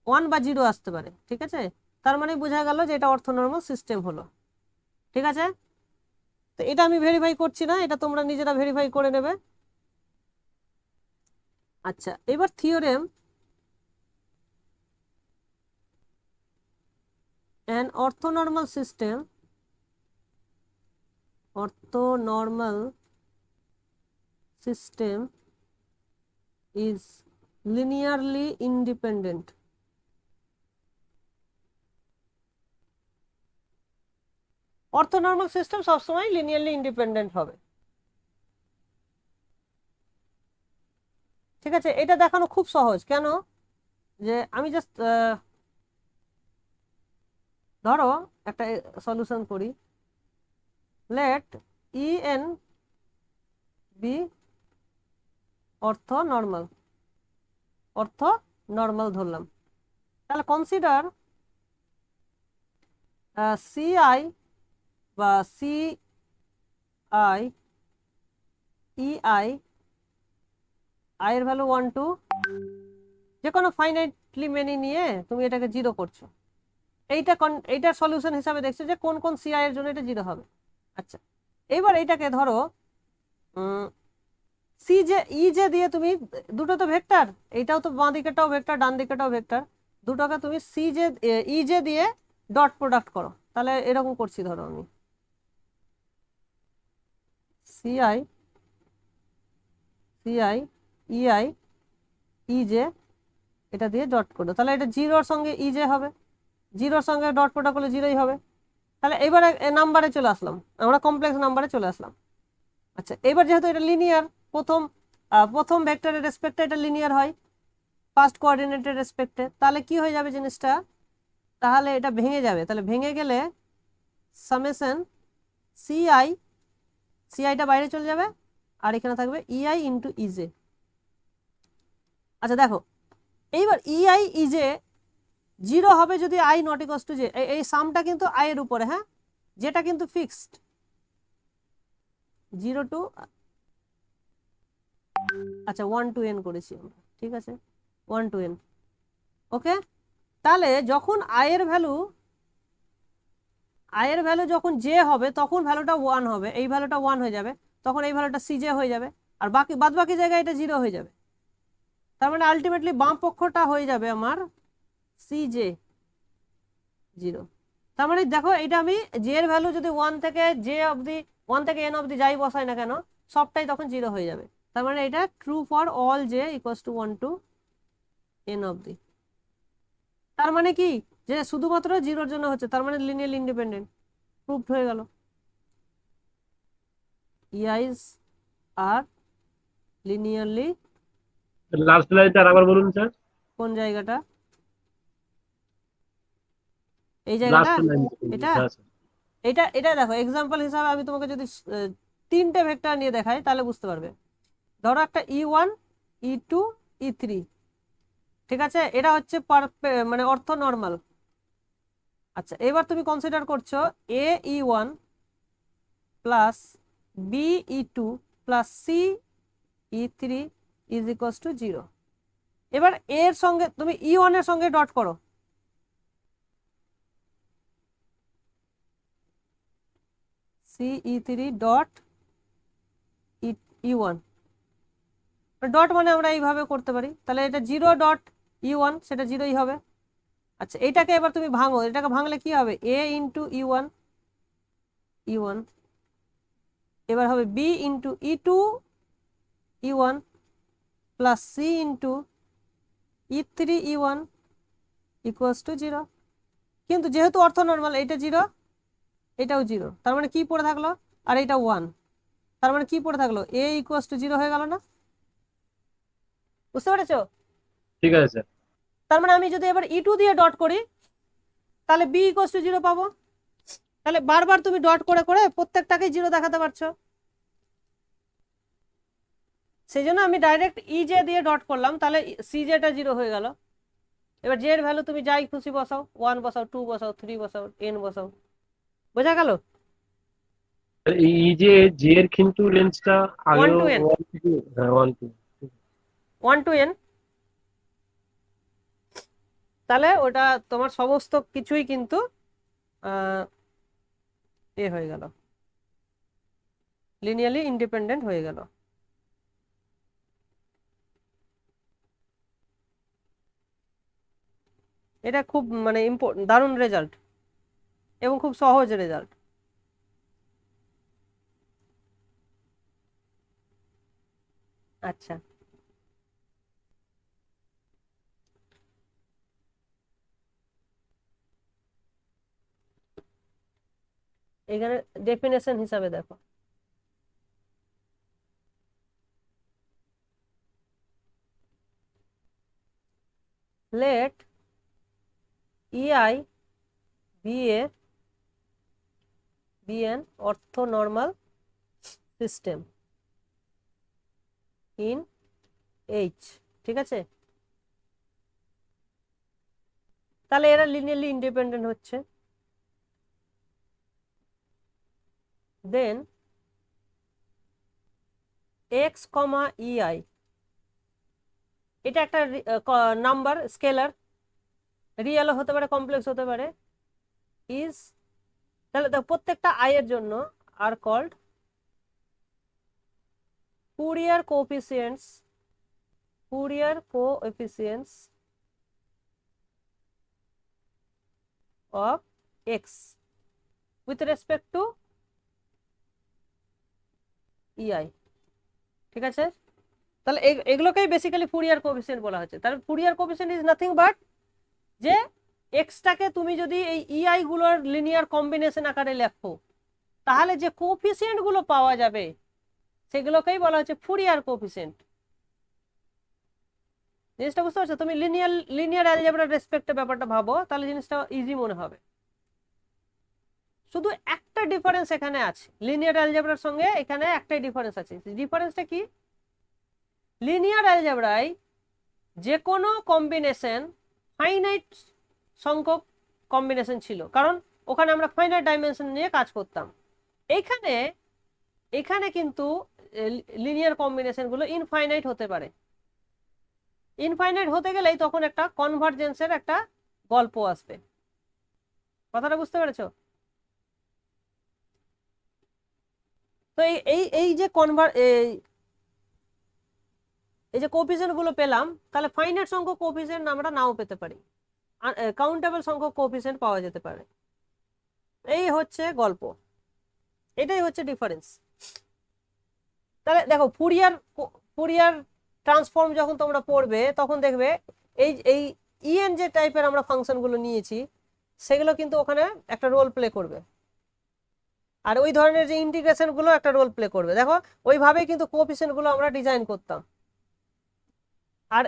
1 বা 0 আসতে পারে। ঠিক আছে? তার মানে বোঝা গেল যে এটা অর্থনর্মাল সিস্টেম হলো। ঠিক আছে? তো এটা আমি ভেরিফাই করছি না, এটা তোমরা নিজেরা ভেরিফাই করে নেবে। আচ্ছা, এবার theorem, an orthonormal system is linearly independent. Orthonormal system সবসময় লিনিয়ারলি ইন্ডিপেন্ডেন্ট হবে। ঠিক আছে? এটা দেখানো খুব সহজ, কেন যে আমি জাস্ট ধরো একটা সলিউশন করি, লেট en বি অর্থনর্মাল ধরলাম, তাহলে কনসিডার CI বা CI EI, I এর ভ্যালু 1 2, যে কোনো ফাইনাইটলি মেনি নিয়ে তুমি এটাকে 0 করছো, এইটা সলিউশন হিসাবে দেখছো যে কোন কোন CI এর জন্য এটা 0 হবে। আচ্ছা, এবার এইটাকে ধরো সি জে ই জে দিয়ে তুমি, দুটো তো ভেক্টর, এইটাও তো বাঁ দিকেটাও ভেক্টর ডান দিকেটাও ভেক্টর, দুটোকে তুমি সি জে ই জে দিয়ে ডট প্রোডাক্ট করো। তাহলে এরকম করছি, ধরো আমি সিআই সিআই ইআই ই জে এটা দিয়ে ডট করো, তাহলে এটা জিরোর সঙ্গে ই জে হবে, জিরোর সঙ্গে ডট প্রোডাক্ট করলে জিরোই হবে। তাহলে এবারে নাম্বারে চলে আসলাম, আমরা কমপ্লেক্স নাম্বারে চলে আসলাম। আচ্ছা, এবার যেহেতু এটা লিনিয়ার, প্রথম ভেক্টরের রেসপেক্টে এটা লিনিয়ার হয়, ফার্স্ট কোঅর্ডিনেটের রেসপেক্টে, তাহলে কি হয়ে যাবে জিনিসটা, তাহলে এটা ভেঙে যাবে। তাহলে ভেঙে গেলে সামেশন সিআই, সিআইটা বাইরে চলে যাবে, আর এখানে থাকবে ইআই ইন্টু ইজে। আচ্ছা দেখো, এইবার ইআই ইজে জিরো হবে যদি I not equals to J, এই সামটা কিন্তু আই এর উপরে, হ্যাঁ, যেটা কিন্তু ফিক্সড, 0 টু, আচ্ছা 1 টু n করেছি আমরা, ঠিক আছে, 1 টু n, ওকে। তাহলে যখন আই এর ভ্যালু যখন জে হবে, তখন ভ্যালুটা 1 হবে, এই ভ্যালুটা 1 হয়ে যাবে, তখন এই ভ্যালুটা সিজে হয়ে যাবে, আর বাদ বাকি জায়গায় এটা 0 হয়ে যাবে। তার মানে আলটিমেটলি বাম পক্ষটা হয়ে যাবে আমার সিজে 0। তার মানে দেখো, এটা আমি জে এর ভ্যালু যদি 1 থেকে জে অবধি, 1 থেকে n অবধি যাই বসাই না কেন, সবটাই তখন 0 হয়ে যাবে। তার মানে এটা true for all j equals to 1 to n অবধি। তার মানে কি, যে শুধুমাত্র জিরোর জন্য হচ্ছে, তার মানে লিনিয়ারলি ইন্ডিপেন্ডেন্ট, প্রুভড হয়ে গেল। ইআইস আর লিনিয়ারলি, লাস্ট লাইনটা আবার বলুন স্যার। কোন জায়গাটা, এই জায়গাটা, লাস্ট লাইন। এটা হ্যাঁ স্যার। এটা এটা দেখো, এক্সাম্পল হিসাবে আমি তোমাকে যদি তিনটে ভেক্টর নিয়ে দেখাই তাহলে বুঝতে পারবে। ধরো একটা E1 E2 E3, ঠিক আছে, এটা হচ্ছে মানে অর্থ নর্মাল। আচ্ছা, এবার তুমি কনসিডার করছো a E1 plus b E2 plus c E3 is equals to 0। এবার এর সঙ্গে তুমি E1 এর সঙ্গে ডট করো, C E3 dot E1, dot মানে আমরা এইভাবে করতে পারি, তাহলে এটা 0 ডট E1, সেটা 0ই হবে। আচ্ছা, এটাকে এবার তুমি ভাঙো, এটাকে ভাঙলে কি হবে, এ ইন্টু E1 E1, এবার হবে b into E2 E1 plus c into E3 E1 equals to 0। কিন্তু যেহেতু অর্থ নর্মাল, এটা 0 এটাও 0, তার মানে কি পড়ে থাকলো, আর এটা 1, তার মানে কি পড়ে থাকলো, এ ইকুয়ালস টু 0 হয়ে গেল না, বুঝতে পেরেছো? ঠিক আছে স্যার। তার মানে আমি যদি এবার E2 দিয়ে ডট করি, তাহলে বি ইকুয়ালস টু 0 পাবো। তাহলে বারবার তুমি ডট করে করে প্রত্যেকটাকেই 0 দেখাতে পারছো, সেই জন্য আমি ডাইরেক্ট ইজে দিয়ে ডট করলাম, তাহলে সিজেটা 0 হয়ে গেল। এবার জে এর ভ্যালু তুমি যাই খুশি বসাও, 1 বসাও, 2 বসাও, 3 বসাও, n বসাও, বোঝা গেল? এই যে জি এর কিন্তু রেঞ্জটা 1 আগেও টু n, 1 থেকে, হ্যাঁ 1 টু, 1 টু n, তাহলে ওটা তোমার সমস্ত কিছুই কিন্তু এ হয়ে গেল, লিনিয়ারলি ইন্ডিপেন্ডেন্ট হয়ে গেল। এটা খুব মানে দারুণ রেজাল্ট এবং খুব সহজ রেজাল্ট। আচ্ছা, এখানে ডেফিনেশন হিসাবে দেখো, লেট ইআই বি এন অর্থ নর্মাল সিস্টেম ইন এইচ, ঠিক আছে, তাহলে এরা লিনিয়ারলি ইন্ডিপেন্ডেন্ট হচ্ছে। দেন এক্স কমা ইআই, এটা একটা নাম্বার স্কেলার, রিয়েলও হতে পারে কমপ্লেক্স হতে পারে, ইজ, তাহলে প্রত্যেকটা আই এর জন্য আর called Fourier coefficients of x with respect to EI, ঠিক আছে? তাহলে এগুলোকেই বেসিক্যালি ফুরিয়ার কোএফিসিয়েন্ট বলা হচ্ছে। তাহলে Fourier coefficient is nothing but যে এক্সটাকে তুমি যদি এই ইআই গুলোর লিনিয়ার কম্বিনেশন আকারে লেখো তাহলে যে কোএফিসিয়েন্ট গুলো পাওয়া যাবে সেগুলোকেই বলা হচ্ছে ফুরিয়ার কোএফিসিয়েন্ট। জিনিসটা বুঝতে পারছো? তুমি লিনিয়ার অ্যালজেব্রার রেসপেক্টে ব্যাপারটা ভাবো, তাহলে জিনিসটা ইজি মনে হবে। শুধু একটা ডিফারেন্স এখানে আছে, লিনিয়ার অ্যালজেব্রার সঙ্গে এখানে একটাই ডিফারেন্স আছে। ডিফারেন্সটা কি? লিনিয়ার অ্যালজেব্রায় যে কোনো কম্বিনেশন ফাইনাইট সংখ্যক কম্বিনেশন ছিল, কারণ ওখানে আমরা ফাইনাইট ডাইমেনশন নিয়ে কাজ করতাম। এখানে কিন্তু লিনিয়ার কম্বিনেশন গুলো ইনফাইনাইট হতে পারে। ইনফাইনাইট হতে গেলেই তখন একটা কনভার্জেন্সের একটা গল্প আসবে। কথাটা বুঝতে পেরেছো? তো এই যে এই যে কোএফিসিয়েন্ট গুলো পেলাম, তাহলে ফাইনাইট সংখ্যক কোএফিসিয়েন্ট আমরা নাও পেতে পারি, কাউন্টেবল সংখ্যক কোএফিসিয়েন্ট পাওয়া যেতে পারে। এই হচ্ছে গল্প, এটাই হচ্ছে ডিফারেন্স। তাহলে দেখো ফুরিয়ার ট্রান্সফর্ম যখন তোমরা পড়বে তখন দেখবে এই ইএন যে টাইপের আমরা ফাংশন গুলো নিয়েছি সেগুলো কিন্তু ওখানে একটা রোল প্লে করবে, আর ওই ধরনের যে ইন্টিগ্রেশন গুলো একটা রোল প্লে করবে। দেখো ওইভাবেই কিন্তু কোএফিসিয়েন্ট গুলো আমরা ডিজাইন করতাম। আর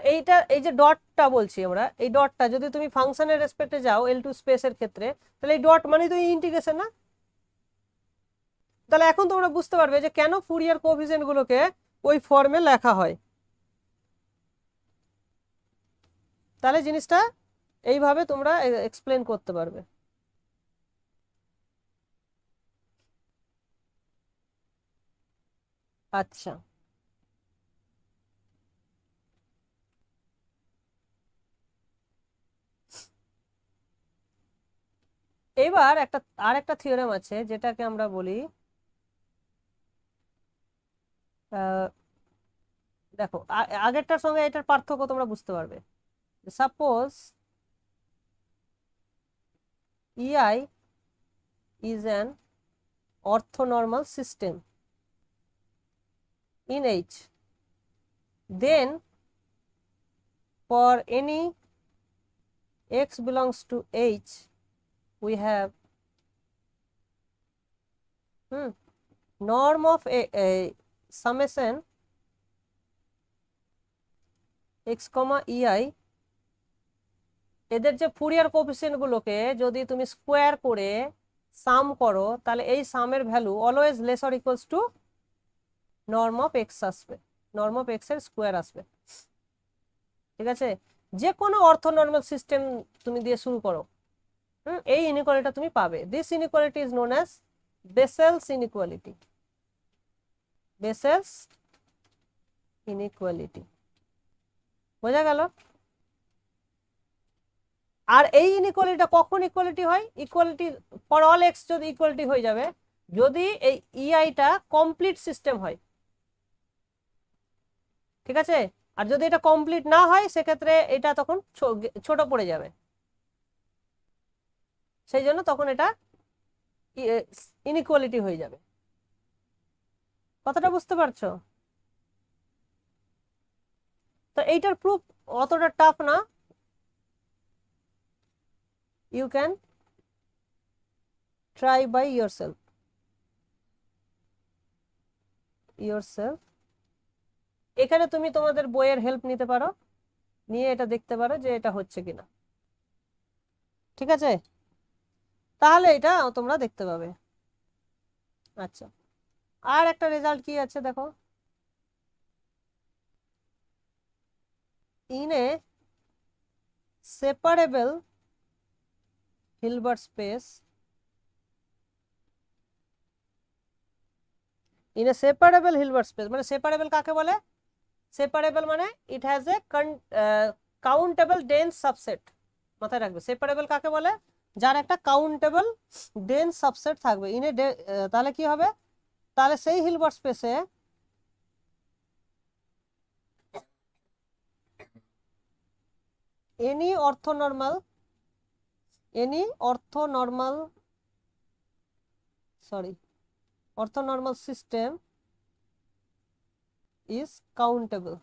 এই যে ডটটা বলছি আমরা, এই ডটটা যদি তুমি ফাংশনের রেসপেক্টে যাও L2 স্পেসের ক্ষেত্রে, তাহলে এই ডট মানে তো ইন্টিগ্রেশন না? তাহলে এখন তোমরা বুঝতে পারবে যে কেন ফুরিয়ার কোএফিসিয়েন্ট গুলোকে ওই ফর্মে লেখা হয়। তাহলে জিনিসটা এইভাবে তোমরা এক্সপ্লেন করতে পারবে। আচ্ছা, এবার আরেকটা থিওরেম আছে যেটাকে আমরা বলি, দেখো আগেরটার সঙ্গে এটার পার্থক্য তোমরা বুঝতে পারবে। Suppose EI is an orthonormal system in H, then for any x belongs to H we have norm of a summation x, EI, এদের যে ফুরিয়ার কোএফিসিয়েন্ট গুলোকে যদি তুমি স্কোয়ার করে সাম করো তাহলে এই সামের value always less or equals to norm of x আসবে, নর্ম অফ এক্স এর স্কোয়ার আসবে। ঠিক আছে? যে কোনো অর্থোনর্মাল সিস্টেম তুমি দিয়ে শুরু করো, এই ইনইকুয়ালিটি তুমি পাবে। This inequality is known as Bessel's inequality. Bessel's inequality, বোঝা গেল? আর এই ইনইকুয়ালিটিটা কখন ইকুয়ালিটি হয়? ইকুয়ালিটি ফর অল এক্স যদি ইকুয়ালিটি হয়ে যাবে যদি এই ইআইটা কমপ্লিট সিস্টেম হয়। ঠিক আছে? আর যদি এটা কমপ্লিট না হয় সেক্ষেত্রে এটা তখন ছোট পড়ে যাবে, সেই জন্য তখন এটা ইনইকুয়ালিটি হয়ে যাবে। কথাটা বুঝতে পারছো? তো এইটার প্রুফ অতটা টাফ না, you can try by yourself এখানে তুমি তোমাদের বইয়ের হেল্প নিতে পারো, নিয়ে এটা দেখতে পারো যে এটা হচ্ছে কিনা। ঠিক আছে? তাহলে এটা তোমরা দেখতে পাবে। আচ্ছা, আর একটা রেজাল্ট কি আছে দেখো, in a separable Hilbert space, in a separable Hilbert space, মানে সেপারেবল কাকে বলে? সেপারেবল মানে it has a countable dense subset. মাথায় রাখবে, সেপারেবল কাকে বলে? যার একটা কাউন্টেবল ডেন্স সাবসেট থাকবে। তাহলে কি হবে? তাহলে সেই হিলবার্ট স্পেসে any orthonormal system is countable.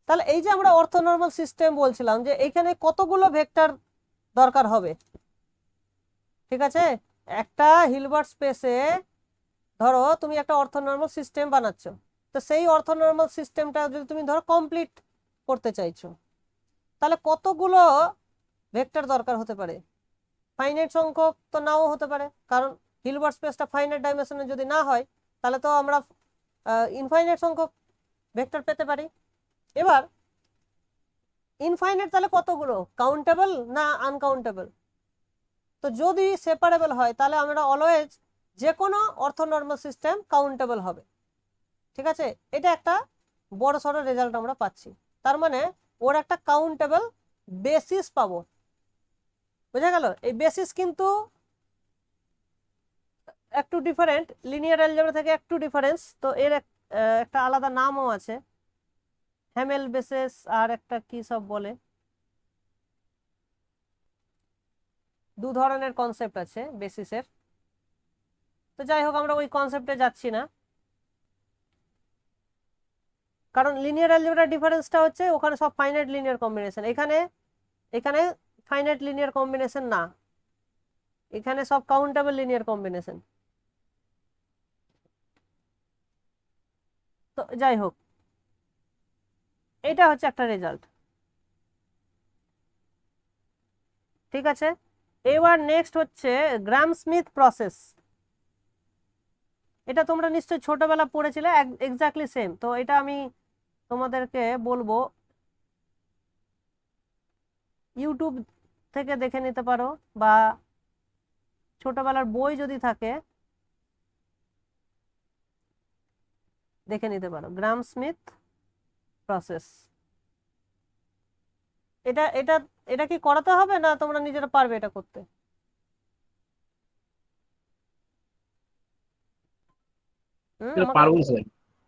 তাহলে এই যে আমরা অর্থোনর্মাল সিস্টেম বলছিলাম যে এখানে কতগুলো ভেক্টর দরকার হবে, ঠিক আছে? একটা হিলবার্ট স্পেসে ধরো তুমি একটা অর্থোনর্মাল সিস্টেম বানাচ্ছো, তো সেই অর্থোনর্মাল সিস্টেমটা যদি তুমি ধরো কমপ্লিট করতে চাইছো, তাহলে কতগুলো ভেক্টর দরকার হতে পারে? ফাইনাইট সংখ্যক তো নাও হতে পারে, কারণ হিলবার্ট স্পেসটা ফাইনাইট ডাইমেনশনে যদি না হয় তাহলে তো আমরা ইনফাইনাইট সংখ্যক ভেক্টর পেতে পারি। এবার ইনফাইনাইট তাহলে কতগুলো, কাউন্টেবল না আনকাউন্টেবল? তো যদি সেপারেবল হয় তাহলে আমরা অলওয়েজ যে কোনো অর্থোনর্মাল সিস্টেম কাউন্টেবল হবে, ঠিক আছে? এটা একটা বড় সড়ো রেজাল্ট আমরা পাচ্ছি, তার মানে ওর একটা কাউন্টেবল বেসিস পাবো, বোঝা গেল? এই বেসিস কিন্তু একটু ডিফারেন্ট, লিনিয়ার অ্যালজেব্রা থেকে একটু ডিফারেন্স, তো এর একটা আলাদা নামও আছে, হ্যামেল বেসিস আর একটা কি সব বলে, দু ধরনের কনসেপ্ট আছে বেসিসের। তো যাই হোক আমরা ওই কনসেপ্টে যাচ্ছি না, কারণ লিনিয়ার অ্যালজেব্রার ডিফারেন্সটা হচ্ছে ওখানে সব ফাইনাইট লিনিয়ার কম্বিনেশন, এখানে এখানে ফাইনাইট লিনিয়ার কম্বিনেশন না, এখানে সব কাউন্টেবল লিনিয়ার কম্বিনেশন। তো যাই হোক এটা হচ্ছে একটা রেজাল্ট, ঠিক আছে? এবার নেক্সট হচ্ছে গ্রাম স্মিথ প্রসেস। এটা তোমরা নিশ্চয়ই ছোটবেলা পড়েছিলে, এক্স্যাক্টলি সেম। তো এটা আমি তোমাদেরকে বলবো ইউটিউব থেকে দেখে নিতে পারো, বা ছোটবেলার বই যদি থাকে দেখে নিতে পারো, গ্রাম স্মিথ প্রসেস। এটা এটা এটা কি করাতে হবে না তোমরা নিজেরা পারবে এটা করতে? পারবো স্যার।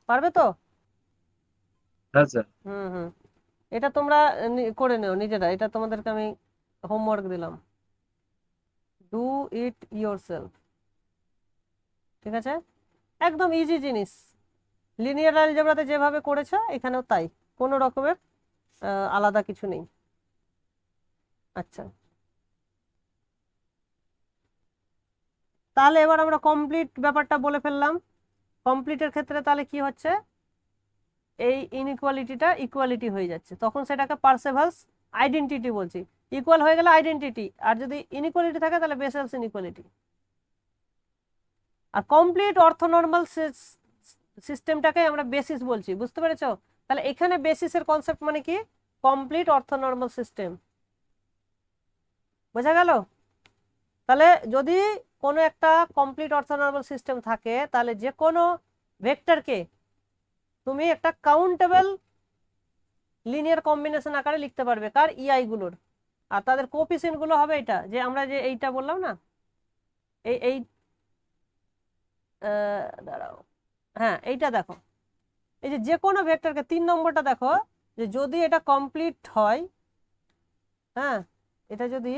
পারবে তো? হ্যাঁ স্যার। হুম, এটা তোমরা করে নিও নিজেরা, এটা তোমাদেরকে আমি হোমওয়ার্ক দিলাম, ডু ইট ইয়োরসেলফ, ঠিক আছে? একদম ইজি জিনিস, লিনিয়ার অ্যালজেব্রাতে যেভাবে করেছো এখানেও তাই, কোনো রকমের আলাদা কিছু নেই। আচ্ছা, তাহলে এবার আমরা কমপ্লিট ব্যাপারটা বলে ফেললাম। কমপ্লিটের ক্ষেত্রে তাহলে কি হচ্ছে, এই ইনইকুয়ালিটিটা ইকুয়ালিটি হয়ে যাচ্ছে, তখন সেটাকে পার্সেভালস আইডেন্টিটি বলছি। ইকুয়াল হয়ে গেলে আইডেন্টিটি, আর যদি ইনইকুয়ালিটি থাকে তাহলে বেসেলস ইনইকুয়ালিটি। আর কমপ্লিট অর্থোনর্মাল সিস্টেমটাকে আমরা বেসিস বলছি, বুঝতে পেরেছো? তাহলে এখানে বেসিসের কনসেপ্ট মানে কি, কমপ্লিট অর্থোনর্মাল সিস্টেম, বোঝা গেল? তাহলে যদি কোনো একটা কমপ্লিট অর্থোনর্মাল সিস্টেম থাকে তাহলে যে কোনো ভেক্টরকে তুমি একটা কাউন্টেবল লিনিয়ার কম্বিনেশন আকারে লিখতে পারবে, কার ইআই গুলোর, আর তাদের কোএফিসিয়েন্ট গুলো হবে এটা যে আমরা যে এইটা বললাম না, এই এই দাঁড়াও, হ্যাঁ এইটা দেখো, এই যে কোনো ভেক্টরকে 3 নম্বরটা দেখো, যে যদি এটা কমপ্লিট হয়, হ্যাঁ এটা যদি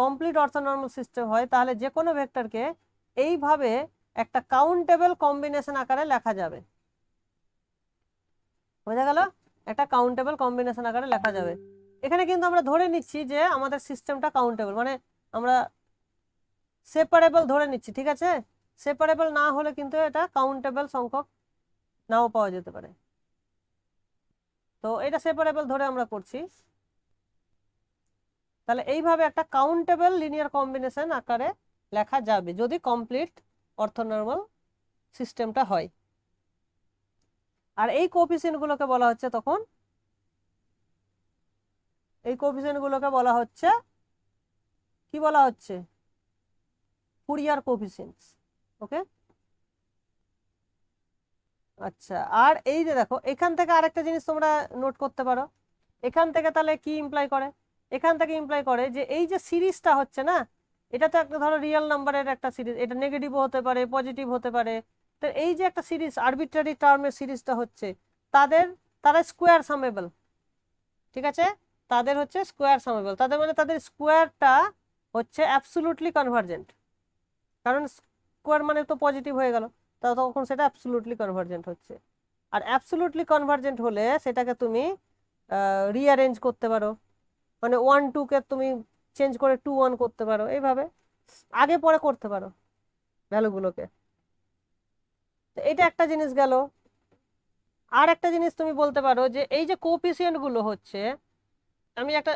কমপ্লিট অর্থোনর্মাল সিস্টেম হয় তাহলে যে কোনো ভেক্টরকে এইভাবে একটা কাউন্টেবল কম্বিনেশন আকারে লেখা যাবে, বোঝা গেল? একটা কাউন্টেবল কম্বিনেশন আকারে লেখা যাবে। এখানে কিন্তু আমরা ধরে নিচ্ছি যে আমাদের সিস্টেমটা কাউন্টেবল, মানে আমরা সেপারেবল ধরে নিচ্ছি, ঠিক আছে? সেপারেবল না হলে কিন্তু এটা কাউন্টেবল সংখ্যক নাও পাওয়া যেতে পারে, তো এটা সেপারেবল ধরে আমরা করছি। তাহলে এইভাবে একটা কাউন্টেবল লিনিয়ার কম্বিনেশন আকারে লেখা যাবে যদি কমপ্লিট অর্থোনর্মাল সিস্টেমটা হয়। আর এই কোএফিসিয়েন্ট গুলোকে বলা হচ্ছে তখন, এই কোএফিসিয়েন্ট গুলোকে বলা হচ্ছে কি বলা হচ্ছে, ফুরিয়ার কোএফিসিয়েন্টস। ওকে, আচ্ছা। আর এই যে দেখো এখান থেকে আরেকটা জিনিস তোমরা নোট করতে পারো, এখান থেকে তাহলে কি ইমপ্লাই করে, এখান থেকে ইমপ্লাই করে যে এই যে সিরিজটা হচ্ছে না, এটা তো একটা ধরো রিয়েল নাম্বারের একটা সিরিজ, এটা নেগেটিভও হতে পারে পজিটিভ হতে পারে, তো এই যে একটা সিরিজ আরবিট্রারি টার্মের সিরিজটা হচ্ছে, তারা স্কোয়ার সামেবল, ঠিক আছে, তাদের হচ্ছে স্কোয়ার সামেবল, তাদের মানে তাদের স্কোয়ারটা হচ্ছে অ্যাবসলুটলি কনভার্জেন্ট, কারণ স্কোয়ার মানে তো পজিটিভ হয়ে গেল, তা তখন সেটা অ্যাবসলুটলি কনভার্জেন্ট হচ্ছে। আর অ্যাবসলুটলি কনভার্জেন্ট হলে সেটাকে তুমি রিঅ্যারেঞ্জ করতে পারো, মানে 1 2 কে তুমি চেঞ্জ করে 2 1 করতে পারো, এইভাবে আগে পরে করতে পারো ভ্যালুগুলোকে। তো এটা একটা জিনিস গেল। আর একটা জিনিস তুমি বলতে পারো যে এই যে কোএফিসিয়েন্ট গুলো হচ্ছে, আমি একটা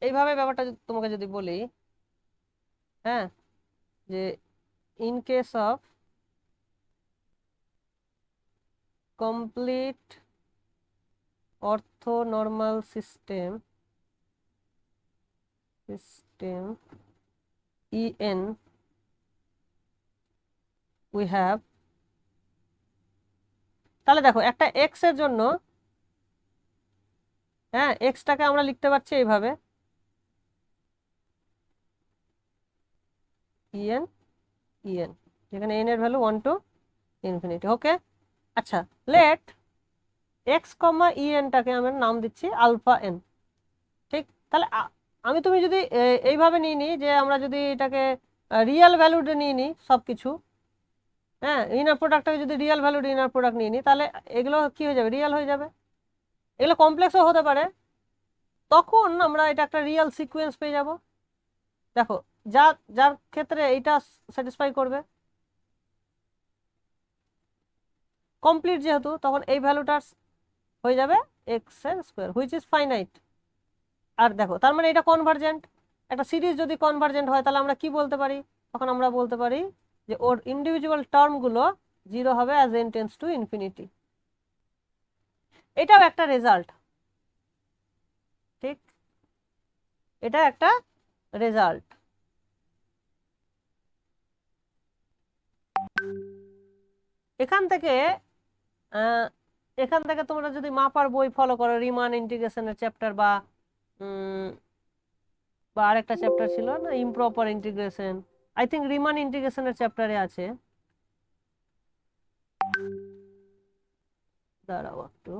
এইভাবে ব্যাপারটা তোমাকে যদি বলি, হ্যাঁ, যে in case of complete orthonormal system EN we have, তাহলে দেখো একটা এক্স এর জন্য, হ্যাঁ, এক্সটাকে আমরা লিখতে পারছি এইভাবে EN EN, যেখানে n এর ভ্যালু 1 to ইনফিনিটি। ওকে, আচ্ছা, লেট এক্স কমা EN-টাকে আমরা নাম দিচ্ছি আলফা এন, ঠিক। তাহলে আমি তুমি যদি এইভাবে নিয়ে নিই যে আমরা যদি এটাকে রিয়েল ভ্যালুতে নিয়ে নিই সব কিছু, হ্যাঁ, ইনার প্রোডাক্টটাকে যদি রিয়েল ভ্যালুড ইনার প্রোডাক্ট নিয়ে নিই, তাহলে এগুলো কি হয়ে যাবে, রিয়েল হয়ে যাবে। এগুলো কমপ্লেক্সও হতে পারে, তখন আমরা এটা একটা রিয়েল সিকোয়েন্স পেয়ে যাব। দেখো, যার ক্ষেত্রে এইটা স্যাটিসফাই করবে কমপ্লিট, যেহেতু তখন এই ভ্যালুটা হয়ে যাবে এক্স এর স্কোয়ার হুইচ ইজ ফাইনাইট। আর দেখো, তার মানে এটা কনভার্জেন্ট। একটা সিরিজ যদি কনভার্জেন্ট হয় তাহলে আমরা কি বলতে পারি, তখন আমরা বলতে পারি যে ওর ইন্ডিভিজুয়াল টার্মগুলো 0 হবে as n tends to infinity. এটাও একটা রেজাল্ট, ঠিক, এটা একটা রেজাল্ট। এখান থেকে তোমরা যদি মাপার বই ফলো করো, রিমান ইন্টিগ্রেশনের চ্যাপ্টার বা আরেকটা চ্যাপ্টার ছিল না, improper integration, I think Riman ইন্টিগ্রেশনের চ্যাপ্টারে আছে, দাঁড়াও একটু,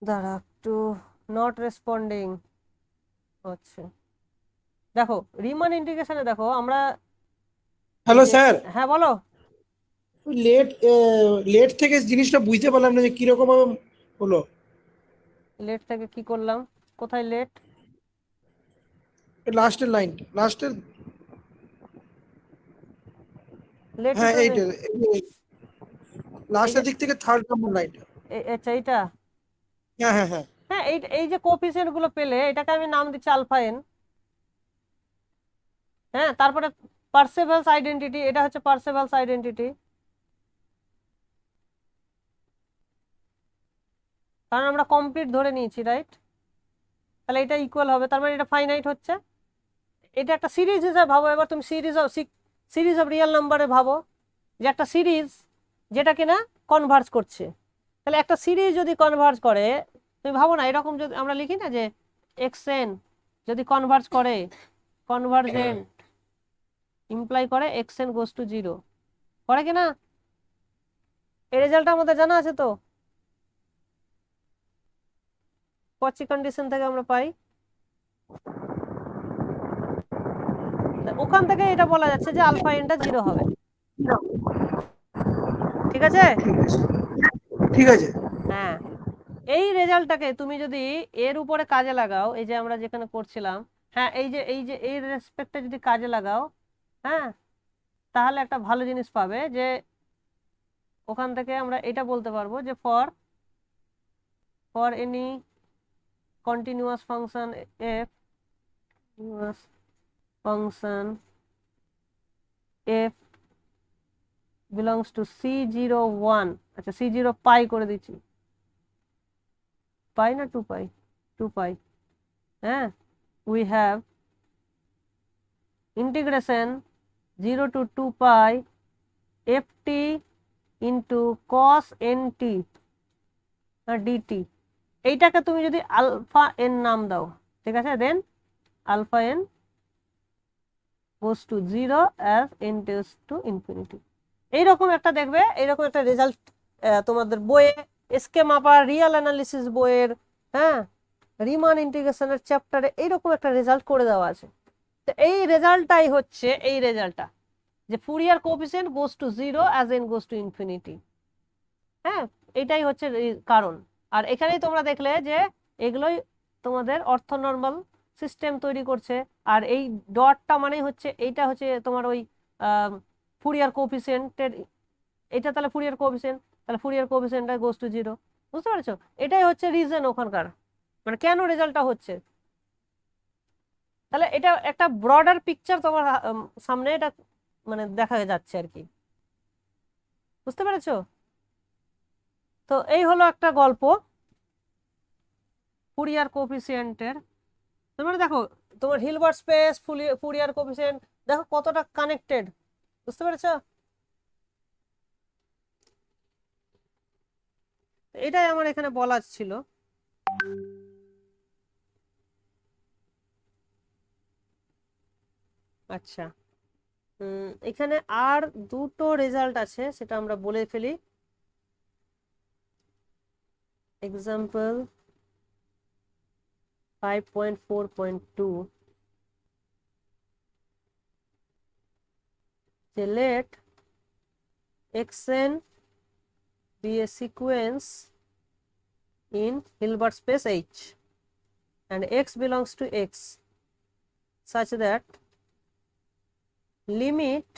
দাঁড়া একটু, নট রেসপন্ডিং হচ্ছে। দেখো রিমান ইন্টিগ্রেশনে দেখো আমরা, হ্যালো স্যার, হ্যাঁ বলো। লেট লেট থেকে জিনিসটা বুঝতে পারলাম না যে কিরকম ভাবে হলো। লেট থেকে কি করলাম, কোথায় লেট? লাস্টের লাইন, লাস্টের, লেট হ্যাঁ তো এইটা, লাস্টের দিক থেকে 3rd নম্বর লাইনটা। আচ্ছা, এইটা, হ্যাঁ হ্যাঁ হ্যাঁ হ্যাঁ, এই যে কোএফিসিয়েন্ট গুলো পেলে এটাকে আমি নাম দিচ্ছি আলফা এন, হ্যাঁ, তারপরে পার্সেভালস আইডেন্টিটি, এটা হচ্ছে পার্সেভালস আইডেন্টিটি, কারণ আমরা কমপ্লিট ধরে নিয়েছি, রাইট। তাহলে এটা ইকুয়াল হবে, তার মানে এটা ফাইনাইট হচ্ছে। এটা একটা সিরিজ হিসাবে ভাবো, এবার তুমি সিরিজ অফ রিয়েল নাম্বারে ভাবো, যে একটা সিরিজ যেটা কিনা কনভার্জ করছে। তাহলে একটা সিরিজ যদি কনভার্জ করে, তুমি ভাবো না, এরকম যদি আমরা লিখি না যে এক্সএন যদি কনভার্জ করে, কনভার্জেন্ট ইমপ্লাই করে এক্সএন গোস টু 0, করে কিনা? এই রেজাল্টটা আমাদের জানা আছে তো, কচি কন্ডিশন থেকে আমরা পাই, ওখান থেকে এটা বলা যাচ্ছে যে আলফা এনটা 0 হবে, ঠিক আছে? ঠিক আছে। হ্যাঁ, এই রেজাল্টটাকে তুমি যদি এর উপরে কাজে লাগাও, এই যে আমরা যেখানে করছিলাম, হ্যাঁ, এই যে এই রেসপেক্টে যদি কাজে লাগাও, হ্যাঁ, তাহলে একটা ভালো জিনিস পাবে, যে ওখান থেকে আমরা এটা বলতে পারবো যে for any continuous function F, function F belongs to C01, আচ্ছা C0 পাই করে দিচ্ছি, পাই না 2 পাই, 2 পাই, হ্যাঁ, we have integration 0 to 2 pi f t into cos n t d t, এইটাকে তুমি যদি আলফা এন নাম দাও, ঠিক আছে, then alpha n goes to 0 as n tends to infinity. এইরকম একটা দেখবে, এইরকম একটা রেজাল্ট তোমাদের বইয়ে, এসকে মাপার রিয়াল অ্যানালিসিস বইয়ের, হ্যাঁ, রিমান ইন্টিগ্রেশনের চ্যাপ্টারে এইরকম একটা রেজাল্ট করে দেওয়া আছে। তো এই রেজাল্টটাই হচ্ছে এই রেজাল্টটা, যে Fourier coefficient goes to 0 as N goes to infinity. হ্যাঁ, এটাই হচ্ছে কারণ। আর এখানেই তোমরা দেখলে যে এগুলোই তোমাদের অর্থনর্মাল সিস্টেম তৈরি করছে। আর এই ডটটা মানেই হচ্ছে, এইটা হচ্ছে তোমার ওই ফুরিয়ার কোএফিসিয়েন্টের, এটা তাহলে ফুরিয়ার কোএফিসিয়েন্ট, তাহলে ফুরিয়ার কোএফিসিয়েন্টটা গোস টু 0। বুঝতে পারছো? এটাই হচ্ছে রিজন ওখানকার, মানে কেন রেজাল্টটা হচ্ছে। তাহলে এটা একটা ব্রডার পিকচার তোমার সামনে এটা মানে দেখা যাচ্ছে আর কি। বুঝতে পেরেছো? তো এই হলো একটা গল্প ফুরিয়ার কোএফিসিয়েন্টের। মানে দেখো তোমার হিলবার্ট স্পেস, ফুরিয়ার কোএফিসিয়েন্ট দেখো কতটা কানেক্টেড। বুঝতে পেরেছো? এটাই আমার এখানে বলার ছিল। আচ্ছা, এখানে আর দুটো রেজাল্ট আছে, সেটা আমরা বলে ফেলি। এক্সাম্পল 5.4.2, যে let xn be a sequence in Hilbert space H and x belongs to x such that limit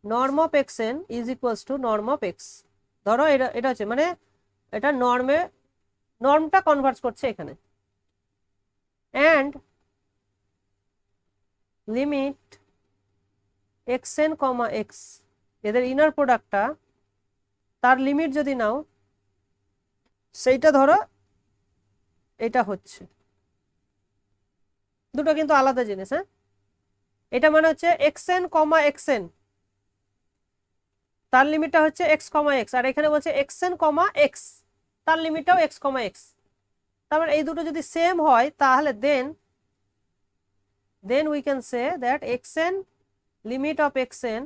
norm of xn is equals to norm of x। ধরো এটা হচ্ছে মানে এটা নর্মটা কনভার্জ করছে এখানে, and limit xn, x, এদের inner প্রোডাক্টটা, তার লিমিট যদি নাও, সেইটা ধরো এটা হচ্ছে, দুটো কিন্তু আলাদা জিনিস। হ্যাঁ, এটা মানে হচ্ছে xn, xn, তার লিমিটটা হচ্ছে x, x, আর এখানে বলছে xn, x, তার লিমিটটাও x, x। তার মানে এই দুটো যদি সেম হয় তাহলে then we can say that xn limit of xn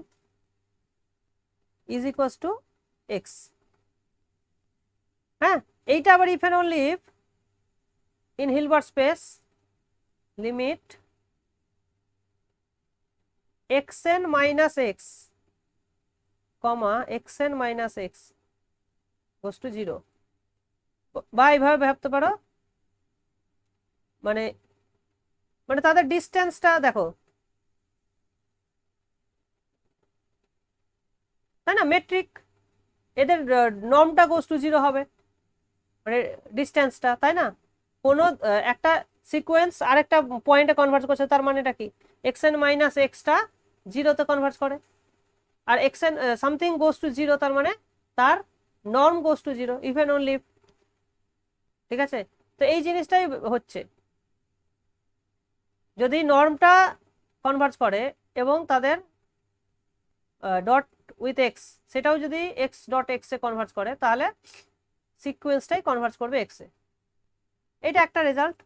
is equals to x। হ্যাঁ, এইটা আবার if and only if in Hilbert space limit xn minus x, xn minus x goes to 0, বা এইভাবে ভাবতে পারো, মানে মানে তাদের ডিস্টেন্সটা দেখো, তাই না, মেট্রিক, এদের নর্মটা গোস টু 0 হবে, মানে ডিস্টেন্সটা, তাই না। কোনো একটা সিকোয়েন্স আরেকটা পয়েন্টে কনভার্ট করছে, তার মানে এটা কি, xn মাইনাস এক্সটা 0-তে কনভার্ট করে, আর xn সামথিং গোস টু 0, তার মানে তার norm goes to 0 even only. ঠিক আছে, তো এই জিনিসটাই হচ্ছে, যদি নর্মটা কনভার্জ করে এবং তাদের ডট উইথ এক্স, সেটাও যদি এক্স ডট এক্স এ কনভার্জ করে, তাহলে সিকোয়েন্সটাই কনভার্জ করবে এক্স এ। এটা একটা রেজাল্ট,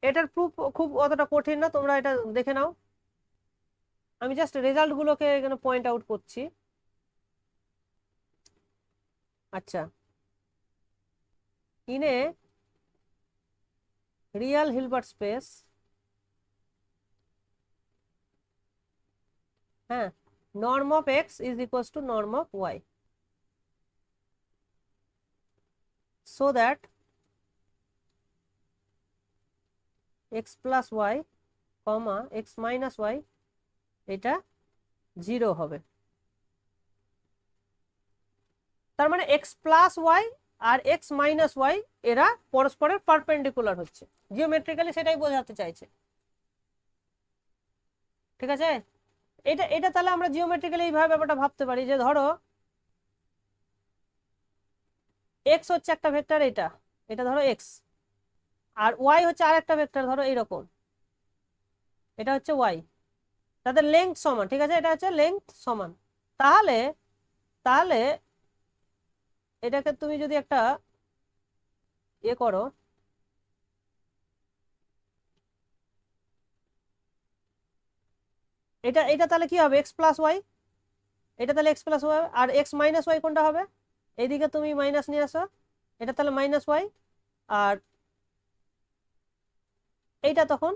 এটার প্রুফ খুব অতটা কঠিন না, তোমরা এটা দেখে নাও। আমি জাস্ট রেজাল্টগুলোকে এখানে পয়েন্ট আউট করছি। আচ্ছা, in a Real Hilbert space, হ্যাঁ, norm of x is equals to norm of y, so that x plus y, x minus y এটা 0 হবে। তার মানে x plus y আর x minus y এরা পরস্পরের পারপেন্ডিকুলার হচ্ছে, জিওমেট্রিক্যালি সেটাই বোঝাতে চাইছে। ঠিক আছে, এটা এটা তাহলে আমরা জিওমেট্রিক্যালি এইভাবে ব্যাপারটা ভাবতে পারি, যে ধরো x হচ্ছে একটা ভেক্টর, এটা এটা ধরো x, আর y হচ্ছে আর একটা ভেক্টর, ধরো এইরকম, এটা হচ্ছে y, তাদের লেংথ সমান। ঠিক আছে, এটা হচ্ছে লেংথ সমান, তাহলে তাহলে এটাকে তুমি যদি একটা করো, এটা এটা তাহলে কি হবে, এক্স প্লাস ওয়াই, এটা তাহলে এক্স প্লাস ওয়াই, আর এক্স মাইনাস ওয়াই কোনটা হবে, এইদিকে তুমি মাইনাস নিয়ে আসো, এটা তাহলে মাইনাস ওয়াই, আর এইটা তখন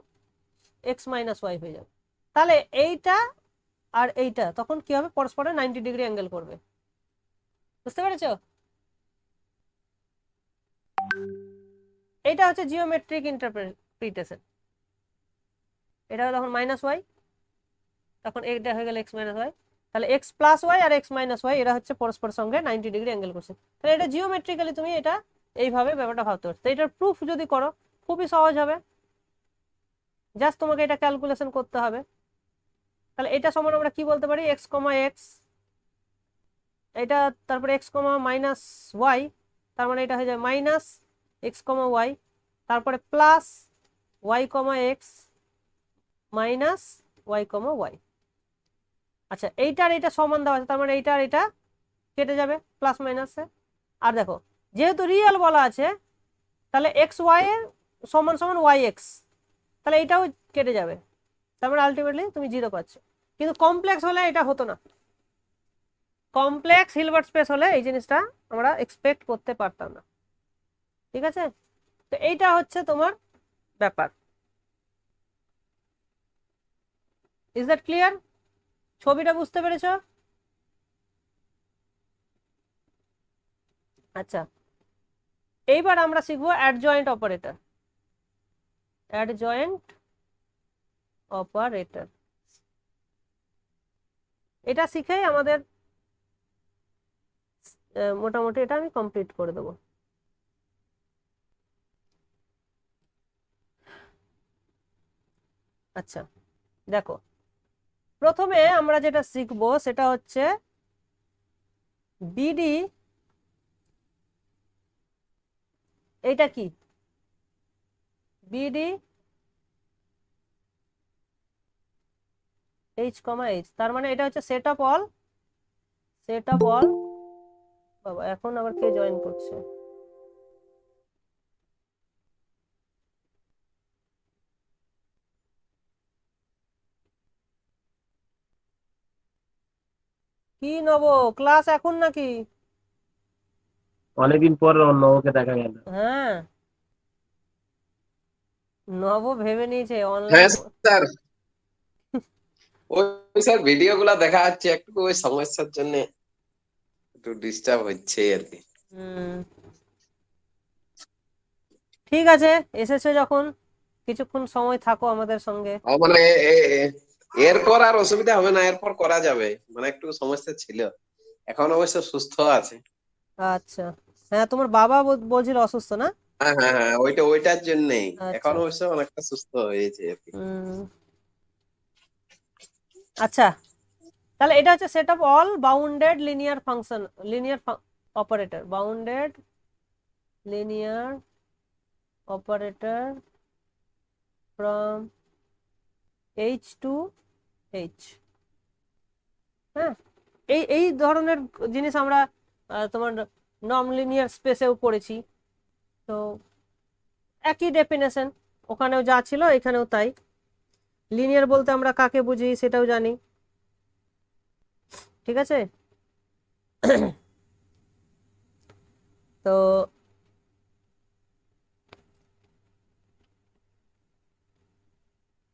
এক্স মাইনাস ওয়াই হয়ে যাবে। তাহলে এইটা আর এইটা তখন কি হবে, পরস্পরের 90 ডিগ্রি অ্যাঙ্গেল করবে। বুঝতে পেরেছো? এইটা হচ্ছে জিওমেট্রিক ইন্টারপ্রিটেশন। এটা তখন মাইনাস ওয়াই, তখন এটা হয়ে গেল এক্স মাইনাস ওয়াই, তাহলে এক্স প্লাস ওয়াই আর এক্স মাইনাস ওয়াই এরা হচ্ছে পরস্পরের সঙ্গে 90 ডিগ্রি অ্যাঙ্গেল করছে। তাহলে এটা জিওমেট্রিক্যালি তুমি এটা এইভাবে ব্যাপারটা ভাবতে পারছো। তো এটার প্রুফ যদি করো খুবই সহজ হবে, জাস্ট তোমাকে এটা ক্যালকুলেশন করতে হবে। তাহলে এটা সমান আমরা কি বলতে পারি, এক্স কমা এক্স, এটা তারপরে এক্স কমা মাইনাস ওয়াই, তার মানে এটা হয়ে যায় মাইনাস এক্স কমা ওয়াই, তারপরে plus y comma x minus y comma Y. আচ্ছা, এইটার এটা সমান দেওয়া আছে, তার মানে এইটার এটা কেটে যাবে প্লাস মাইনাসে। আর দেখো যেহেতু রিয়েল বলা আছে, তাহলে এক্স ওয়াই এর সমান সমান ওয়াই এক্স, তাহলে এইটাও কেটে যাবে, তার মানে আলটিমেটলি তুমি 0 পাচ্ছ। কিন্তু কমপ্লেক্স হলে এটা হতো না, কমপ্লেক্স হিলবার্ট স্পেস হলে এই জিনিসটা আমরা এক্সপেক্ট করতে পারতাম না। ঠিক আছে, তো এইটা হচ্ছে তোমার ব্যাপার। Is that clear? ছবিটা বুঝতে পেরেছো? আচ্ছা, এইবার আমরা শিখবো অ্যাডজয়েন্ট অপারেটর। অ্যাডজয়েন্ট অপারেটর এটা শিখেই আমাদের মোটামুটি এটা আমি কমপ্লিট করে দেবো। আচ্ছা দেখো, প্রথমে আমরা যেটা শিখবো সেটা হচ্ছে বিডি, এটা কি বিডি এইচ কমা এইচ, তার মানে এটা হচ্ছে set of all, set of all, বাবা এখন আবার কে জয়েন করছে, কি নব ক্লাস এখন নাকি? অনেকদিন পর নবকে দেখা গেল। হ্যাঁ, নব ভেবে নিয়েছে অনলাইন। হ্যাঁ স্যার, ওই স্যার ভিডিও গুলা দেখা যাচ্ছে, একটু ওই সমস্যার জন্য একটু ডিস্টার্ব হচ্ছে আর কি। ঠিক আছে, এসেছো যখন কিছুক্ষণ সময় থাকো আমাদের সঙ্গে। মানে এরপর আর অসুবিধা হবে না, এরপর করা যাবে, মানে একটু সমস্যা ছিল, এখন অবশ্য সুস্থ আছে। আচ্ছা, হ্যাঁ তোমার বাবা বলছিল অসুস্থ না? হ্যাঁ হ্যাঁ হ্যাঁ, ওইটার জন্যই আচ্ছা এখন অবশ্য অনেকটা সুস্থ হয়েছে আর কি। আচ্ছা, তাহলে এটা হচ্ছে set of all bounded linear function, linear operator, bounded linear operator from H to H. হ্যাঁ, এই এই ধরনের জিনিস আমরা তোমার নন লিনিয়ার স্পেসেও পড়েছি, তো একই ডেফিনেশন, ওখানেও যা ছিল এখানেও তাই। লিনিয়ার বলতে আমরা কাকে বুঝি সেটাও জানি। ঠিক আছে, তো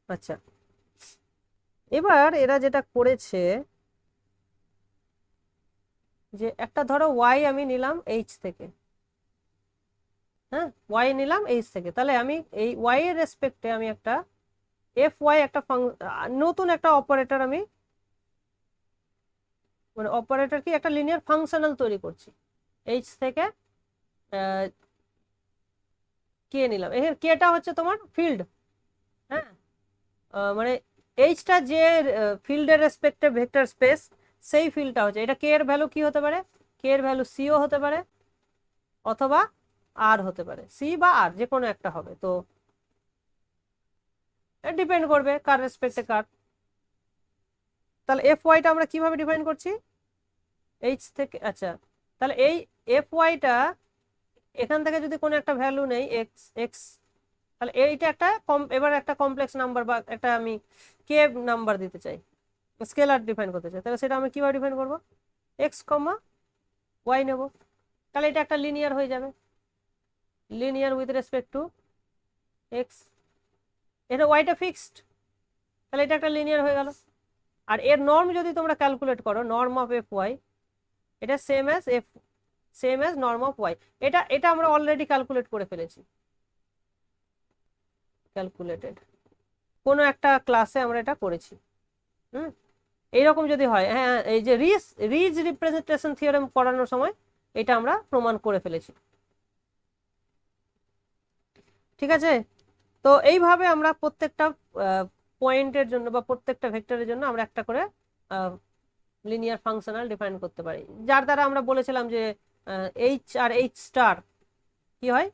আচ্ছা, এবার এরা যেটা করেছে যে একটা ধরো ওয়াই আমি নিলাম এইচ থেকে, হ্যাঁ ওয়াই নিলাম এইচ থেকে, তাহলে আমি এই ওয়াই এর রেসপেক্টে আমি একটা এফ ওয়াই একটা নতুন একটা অপারেটর আমি, মানে অপারেটর কি একটা লিনিয়ার ফাংশনাল তৈরি করছি। এইচ থেকে কে নিলাম, এখানে কেটা হচ্ছে তোমার ফিল্ড, হ্যাঁ মানে এইচটা যে ফিল্ডের রেসপেক্টে ভেক্টর স্পেস, সেই ফিল্ডটা হচ্ছে এটা, কে এর ভ্যালু কি হতে পারে, কে এর ভ্যালু সিও হতে পারে অথবা আর হতে পারে, সি বা আর যে কোনো একটা হবে, তো ডিপেন্ড করবে কার রেসপেক্টে কার। তাহলে এফ ওয়াইটা আমরা কিভাবে ডিফাইন করছি, এইচ থেকে, আচ্ছা তাহলে এই এফ ওয়াইটা এখান থেকে যদি কোনো একটা ভ্যালু নেই এক্স এক্স, তাহলে এইটা একটা এবার একটা কমপ্লেক্স নাম্বার বা একটা আমি কে নাম্বার দিতে চাই, স্কেলার ডিফাইন করতে চাই, তাহলে সেটা আমি কিভাবে ডিফাইন করবো, এক্স কমা ওয়াই নেব, তাহলে এটা একটা লিনিয়ার হয়ে যাবে, linear with respect to x, এটা ওয়াইটা ফিক্সড, তাহলে এটা একটা লিনিয়ার হয়ে গেল। আর এর নর্ম যদি তোমরা ক্যালকুলেট করো, নর্ম অফ এফ ওয়াই, এটা same as norm of y, এটা এটা আমরা অলরেডি ক্যালকুলেট করে ফেলেছি, ক্যালকুলেটেড কোনো একটা ক্লাসে আমরা এটা করেছি। এইরকম যদি হয়, হ্যাঁ এই যে রিজ রিপ্রেজেন্টেশন থিওরেম পড়ানোর সময় এটা আমরা প্রমাণ করে ফেলেছি। ঠিক আছে, তো এইভাবে আমরা প্রত্যেকটা পয়েন্টের জন্য বা প্রত্যেকটা ভেক্টরের জন্য আমরা একটা করে লিনিয়ার ফাংশনাল ডিফাইন করতে পারি, যার দ্বারা আমরা বলেছিলাম যে এইচ আর এইচ স্টার কি হয়,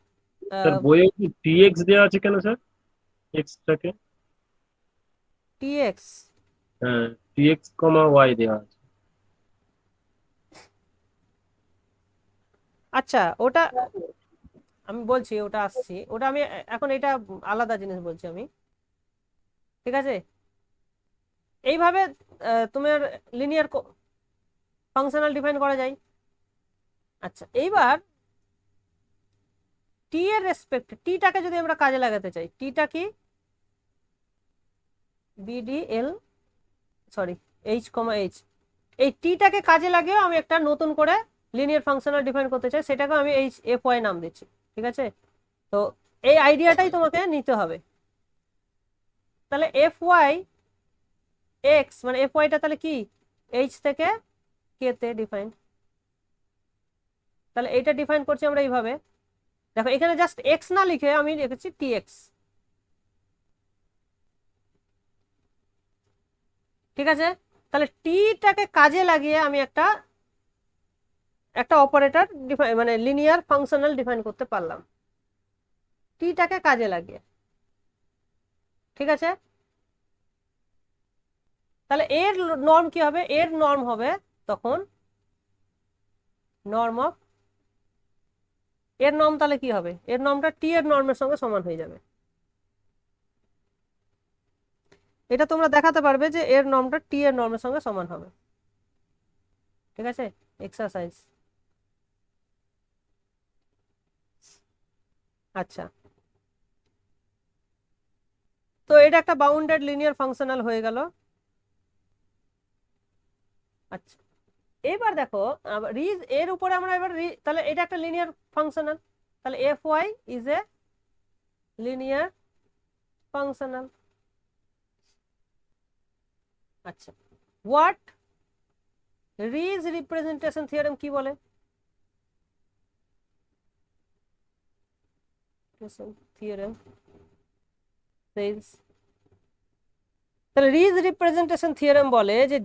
স্যার বইয়ে কি টিএক্স দেওয়া আছে কেন স্যার, এক্সটাকে? টিএক্স, হ্যাঁ, টিএক্স কমা ওয়াই দেওয়া আছে। আচ্ছা ওটা আমি বলছি, ওটা আসছি, ওটা আমি এখন এটা আলাদা জিনিস বলছি আমি। ঠিক আছে, এইভাবে তোমার লিনিয়ার ফাংশনাল ডিফাইন করা যায়। আচ্ছা এইবার টি এর রেসপেক্ট, টিটাকে যদি আমরা কাজে লাগাতে চাই, টিটা কি বিডিএল সরি এইচ কমা এইচ, এই টিটাকে কাজে লাগিয়েও আমি একটা নতুন করে লিনিয়ার ফাংশনাল ডিফাইন করতে চাই, সেটাকে আমি এইচ এফ ওয়াই নাম দিচ্ছি। ঠিক আছে, তো এই আইডিয়াটাই তোমাকে নিতে হবে। তাহলে এফ ওয়াই এক্স মানে এফ ওয়াইটা তাহলে কি এইচ থেকে কে তে ডিফাইন, তাহলে এইটা ডিফাইন করছি আমরা এইভাবে, দেখো এখানে জাস্ট এক্স না লিখে আমি লিখেছি টি এক্স। ঠিক আছে, তাহলে টিটাকে কাজে লাগিয়ে আমি একটা একটা অপারেটর ডিফাইন মানে লিনিয়ার ফাংশনাল ডিফাইন করতে পারলাম, টিটাকে কাজে লাগিয়ে। ঠিক আছে, তাহলে এর নর্ম কি হবে, এর নর্ম হবে তখন নর্ম অফ, এর নর্ম তাহলে কি হবে, এর নর্মটা টি এর নর্মের সঙ্গে সমান হয়ে যাবে। এটা তোমরা দেখাতে পারবে যে এর নর্মটা টি এর নর্মের সঙ্গে সমান হবে। ঠিক আছে, এক্সারসাইজ। আচ্ছা, তো এটা একটা বাউন্ডেড লিনিয়ার ফাংশনাল হয়ে গেল। আচ্ছা এবার দেখো রিজ এর উপরে আমরা এবার তাহলে এটা একটা লিনিয়ার ফাংশনাল, তাহলে f y is a linear functional. আচ্ছা হোয়াট রিজ রিপ্রেজেন্টেশন থিওরেম কি বলে, থিওরেম সেজ, তাহলে রিজ রিপ্রেজেন্টেশন থিওরেম বলে যে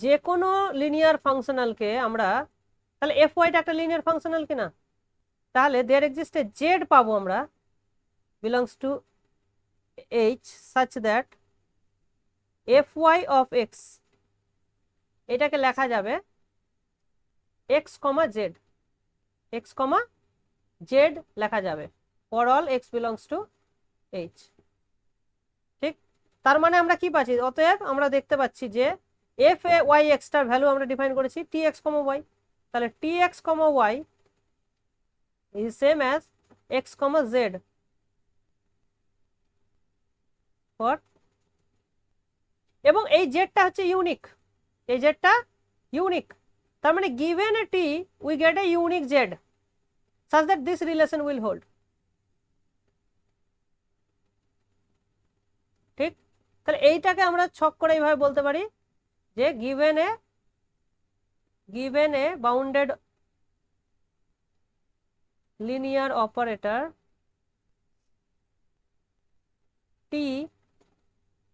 যে কোনো লিনিয়ার ফাংশনালকে আমরা, তাহলে এফ ওয়াইটা একটা লিনিয়ার ফাংশনাল কিনা, তাহলে দেয়ার এক্সিস্ট এ জেড পাবো আমরা belongs to H such that f y of x, এটাকে লেখা যাবে x comma z, x comma z লেখা যাবে for all x belongs to H. ঠিক, তার মানে আমরা কি পাচ্ছি, অতএব আমরা দেখতে পাচ্ছি যে এফ এ ওয়াই এক্সটার ভ্যালু আমরা ডিফাইন করেছি টি এক্স কমা ওয়াই, তাহলে t x comma y is same as x comma z for, এবং এই জেডটা হচ্ছে ইউনিক, এই জেডটা ইউনিক, তার মানে given a T we get a unique Z such that this relation will hold. ঠিক, তাহলে এইটাকে আমরা ছক করে এইভাবে বলতে পারি যে given a bounded linear operator t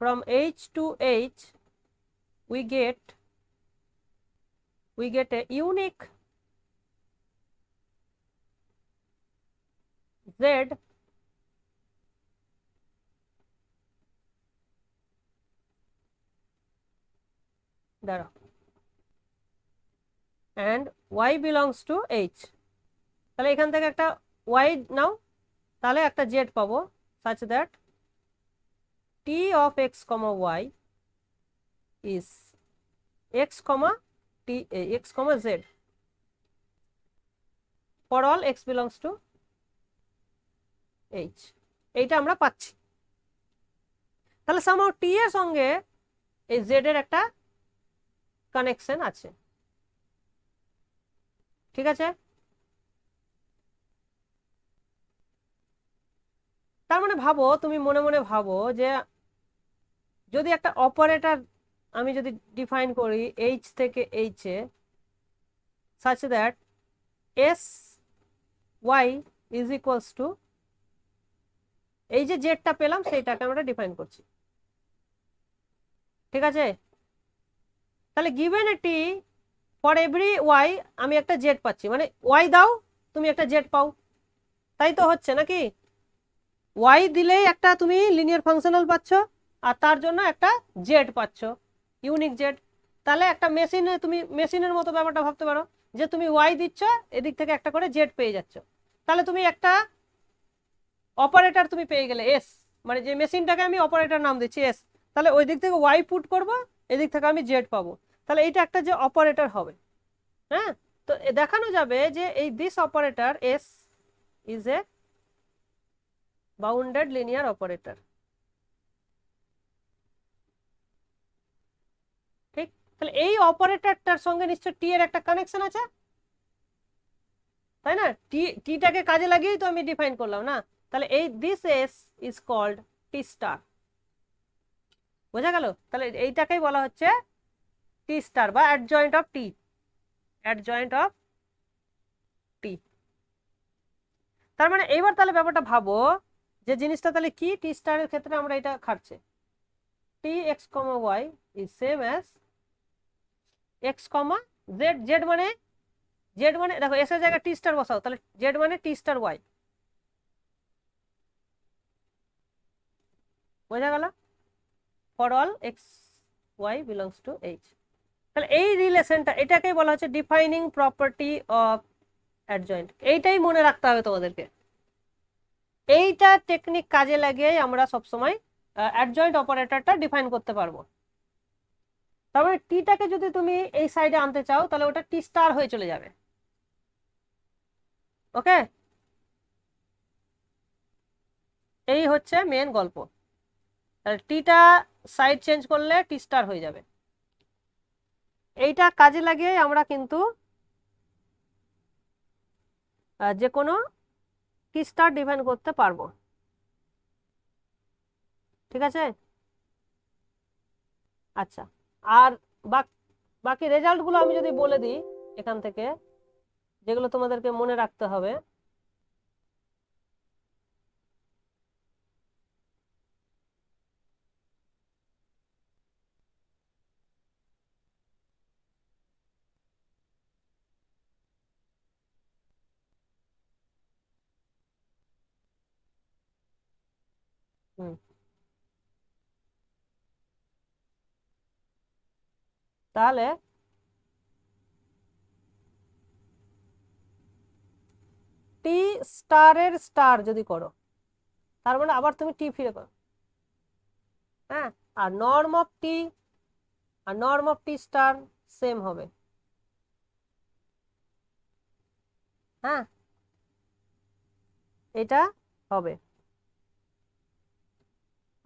from h to h we get a unique z দ্বারা and y belongs to H, তাহলে এখান থেকে একটা ওয়াই নাও, তাহলে একটা জেড পাবো, such that t of x comma y is x comma t x comma z for all x belongs to h, এইটা আমরা পাচ্ছি। তাহলে somehow t এর সঙ্গে এই z এর একটা কানেকশন আছে, ঠিক আছে? তার মানে ভাবো, তুমি মনে মনে ভাবো যে যদি একটা অপারেটর আমি যদি ডিফাইন করি এইচ থেকে H A, such that s y is equals to, এই যে জেডটা পেলাম সেইটাকে আমরা ডিফাইন করছি, ঠিক আছে? তাহলে given a t for every y আমি একটা জেড পাচ্ছি, মানে ওয়াই দাও তুমি একটা জেড পাও, তাই তো হচ্ছে নাকি? ওয়াই দিলেই একটা তুমি লিনিয়ার ফাংশনাল পাচ্ছ, আর তার জন্য একটা জেড পাচ্ছ, ইউনিক জেড। তাহলে একটা মেশিনে তুমি মেশিনের মতো ব্যাপারটা ভাবতে পারো, যে তুমি ওয়াই দিচ্ছ, এদিক থেকে একটা করে জেড পেয়ে যাচ্ছ, তাহলে তুমি একটা অপারেটর তুমি পেয়ে গেলে এস, মানে যে মেশিনটাকে আমি অপারেটর নাম দিচ্ছি এস, তাহলে ওই দিক থেকে ওয়াই পুট করবো, এদিক থেকে আমি জেড পাবো, তাহলে এইটা একটা যে অপারেটর হবে। হ্যাঁ, তো দেখানো যাবে যে এই this operator S is a bounded linear operator, ঠিক? তাহলে এই অপারেটরটার সঙ্গে নিশ্চয় টি এর একটা কানেকশন আছে, তাই না? টিটাকে কাজে লাগিয়েই তো আমি ডিফাইন করলাম না, তাহলে এই this s is called t star, বোঝা গেল? তাহলে এইটাকেই বলা হচ্ছে টি স্টার বা adjoint of t, adjoint of t. তার মানে এইবার তাহলে ব্যাপারটা ভাবো যে জিনিসটা তাহলে কি, টি স্টারের ক্ষেত্রে আমরা এটা খাটছে t x comma y is same as x comma z, z মানে দেখো এস এর জায়গায় টি স্টার বসাও, তাহলে জেড মানে টি স্টার ওয়াই, বোঝা গেল? For all x y belongs to H. তাহলে এই রিলেশনটা, এটাকেই বলা হচ্ছে ডিফাইনিং প্রপার্টি অফ অ্যাডজয়েন্ট, এইটাই মনে রাখতে হবে তোমাদেরকে। এইটা টেকনিক কাজে লাগিয়ে আমরা সবসময় অ্যাডজয়েন্ট অপারেটরটা ডিফাইন করতে পারবো। তার মানে টিটাকে যদি তুমি এই সাইডে আনতে চাও, তাহলে ওটা টি স্টার হয়ে চলে যাবে, ওকে? এই হচ্ছে মেন গল্প। তাহলে টিটা সাইড চেঞ্জ করলে টি স্টার হয়ে যাবে। এইটা কাজে লাগিয়ে আমরা কিন্তু যে কোনো টি স্টার ডিফাইন করতে পারবো, ঠিক আছে? আচ্ছা, আর বাকি রেজাল্ট গুলো আমি যদি বলে দিই এখান থেকে, যেগুলো তোমাদেরকে মনে রাখতে হবে। হুম, তাহলে টি স্টারের স্টার যদি করো, তার মানে আবার তুমি টি ফিরে পাও, হ্যাঁ? আর নর্ম অফ টি আর norm of t star same হবে, হ্যাঁ? এটা হবে।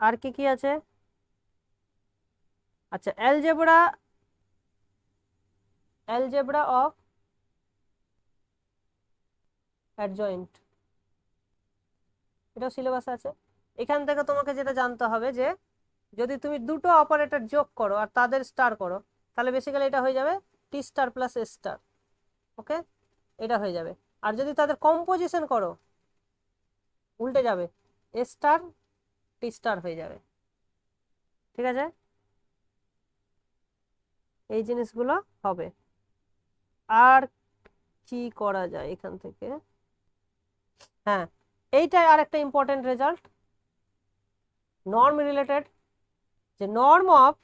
আর কি কি আছে? আচ্ছা, অ্যালজেব্রা অফ অ্যাডজয়েন্ট, এটাও সিলেবাসে আছে। এখান থেকে তোমাকে যেটা জানতে হবে যে যদি তুমি দুটো অপারেটর যোগ করো আর তাদের স্টার করো, তাহলে বেসিক্যালি এটা হয়ে যাবে টি স্টার প্লাস এস স্টার, ওকে? এটা হয়ে যাবে। আর যদি তাদের কম্পোজিশন করো, উল্টে যাবে, এস স্টার টি স্টার হয়ে যাবে, ঠিক আছে? এই জিনিসগুলো হবে। আর কি করা যায় এখান থেকে? হ্যাঁ, এইটাই আর একটা ইম্পর্টেন্ট রেজাল্ট, নর্ম রিলেটেড, যে norm of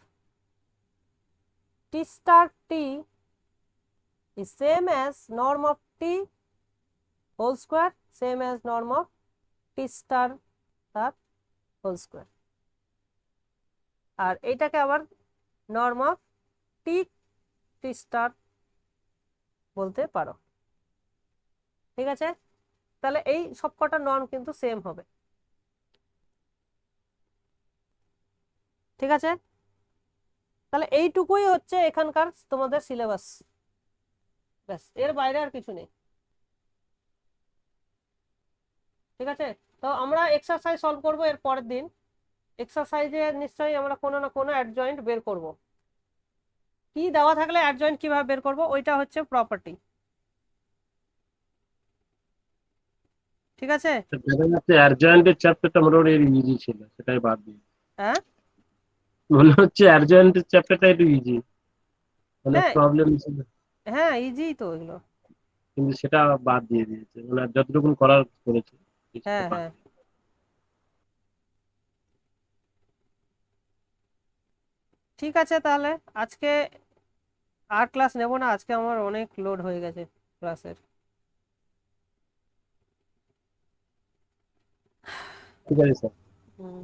t star T is same as norm of t whole square, same as norm of t star তার whole square, আর এইটাকে আবার norm of t t star বলতে পারো। ঠিক আছে, তাহলে এই সবকটা নর্ম কিন্তু সেম হবে। ঠিক আছে, তাহলে এইটুকুই হচ্ছে এখানকার তোমাদের সিলেবাস, ব্যাস, এর বাইরে আর কিছু নেই। ঠিক আছে, তো আমরা এক্সারসাইজ সলভ করব এর পরের দিন। এক্সারসাইজে নিশ্চয়ই আমরা কোনো না কোনো অ্যাডজয়েন্ট বের করব। কি দেওয়া থাকলে অ্যাডজয়েন্ট কিভাবে বের করব, ওইটা হচ্ছে প্রপার্টি। ঠিক আছে, দেখা যাচ্ছে অ্যাডজয়েন্টের চ্যাপ্টারটা মোটামুটি ইজি ছিল, সেটাই বাদ দিয়ে। হ্যাঁ মনে হচ্ছে অ্যাডজয়েন্টের চ্যাপ্টারটা একটু ইজি, অনেক হ্যাঁ প্রবলেম ছিল, হ্যাঁ ইজি তো এগুলো। কিন্তু সেটা বাদ দিয়ে দিয়েছে, মানে যতটুকু করার করেছে হ্যাঁ সেটা বাদ হ্যাঁ, ঠিক আছে, তাহলে আজকে আর ক্লাস নেব না, আজকে আমার অনেক লোড হয়ে গেছে ক্লাসের। ঠিক আছে স্যার। হুম।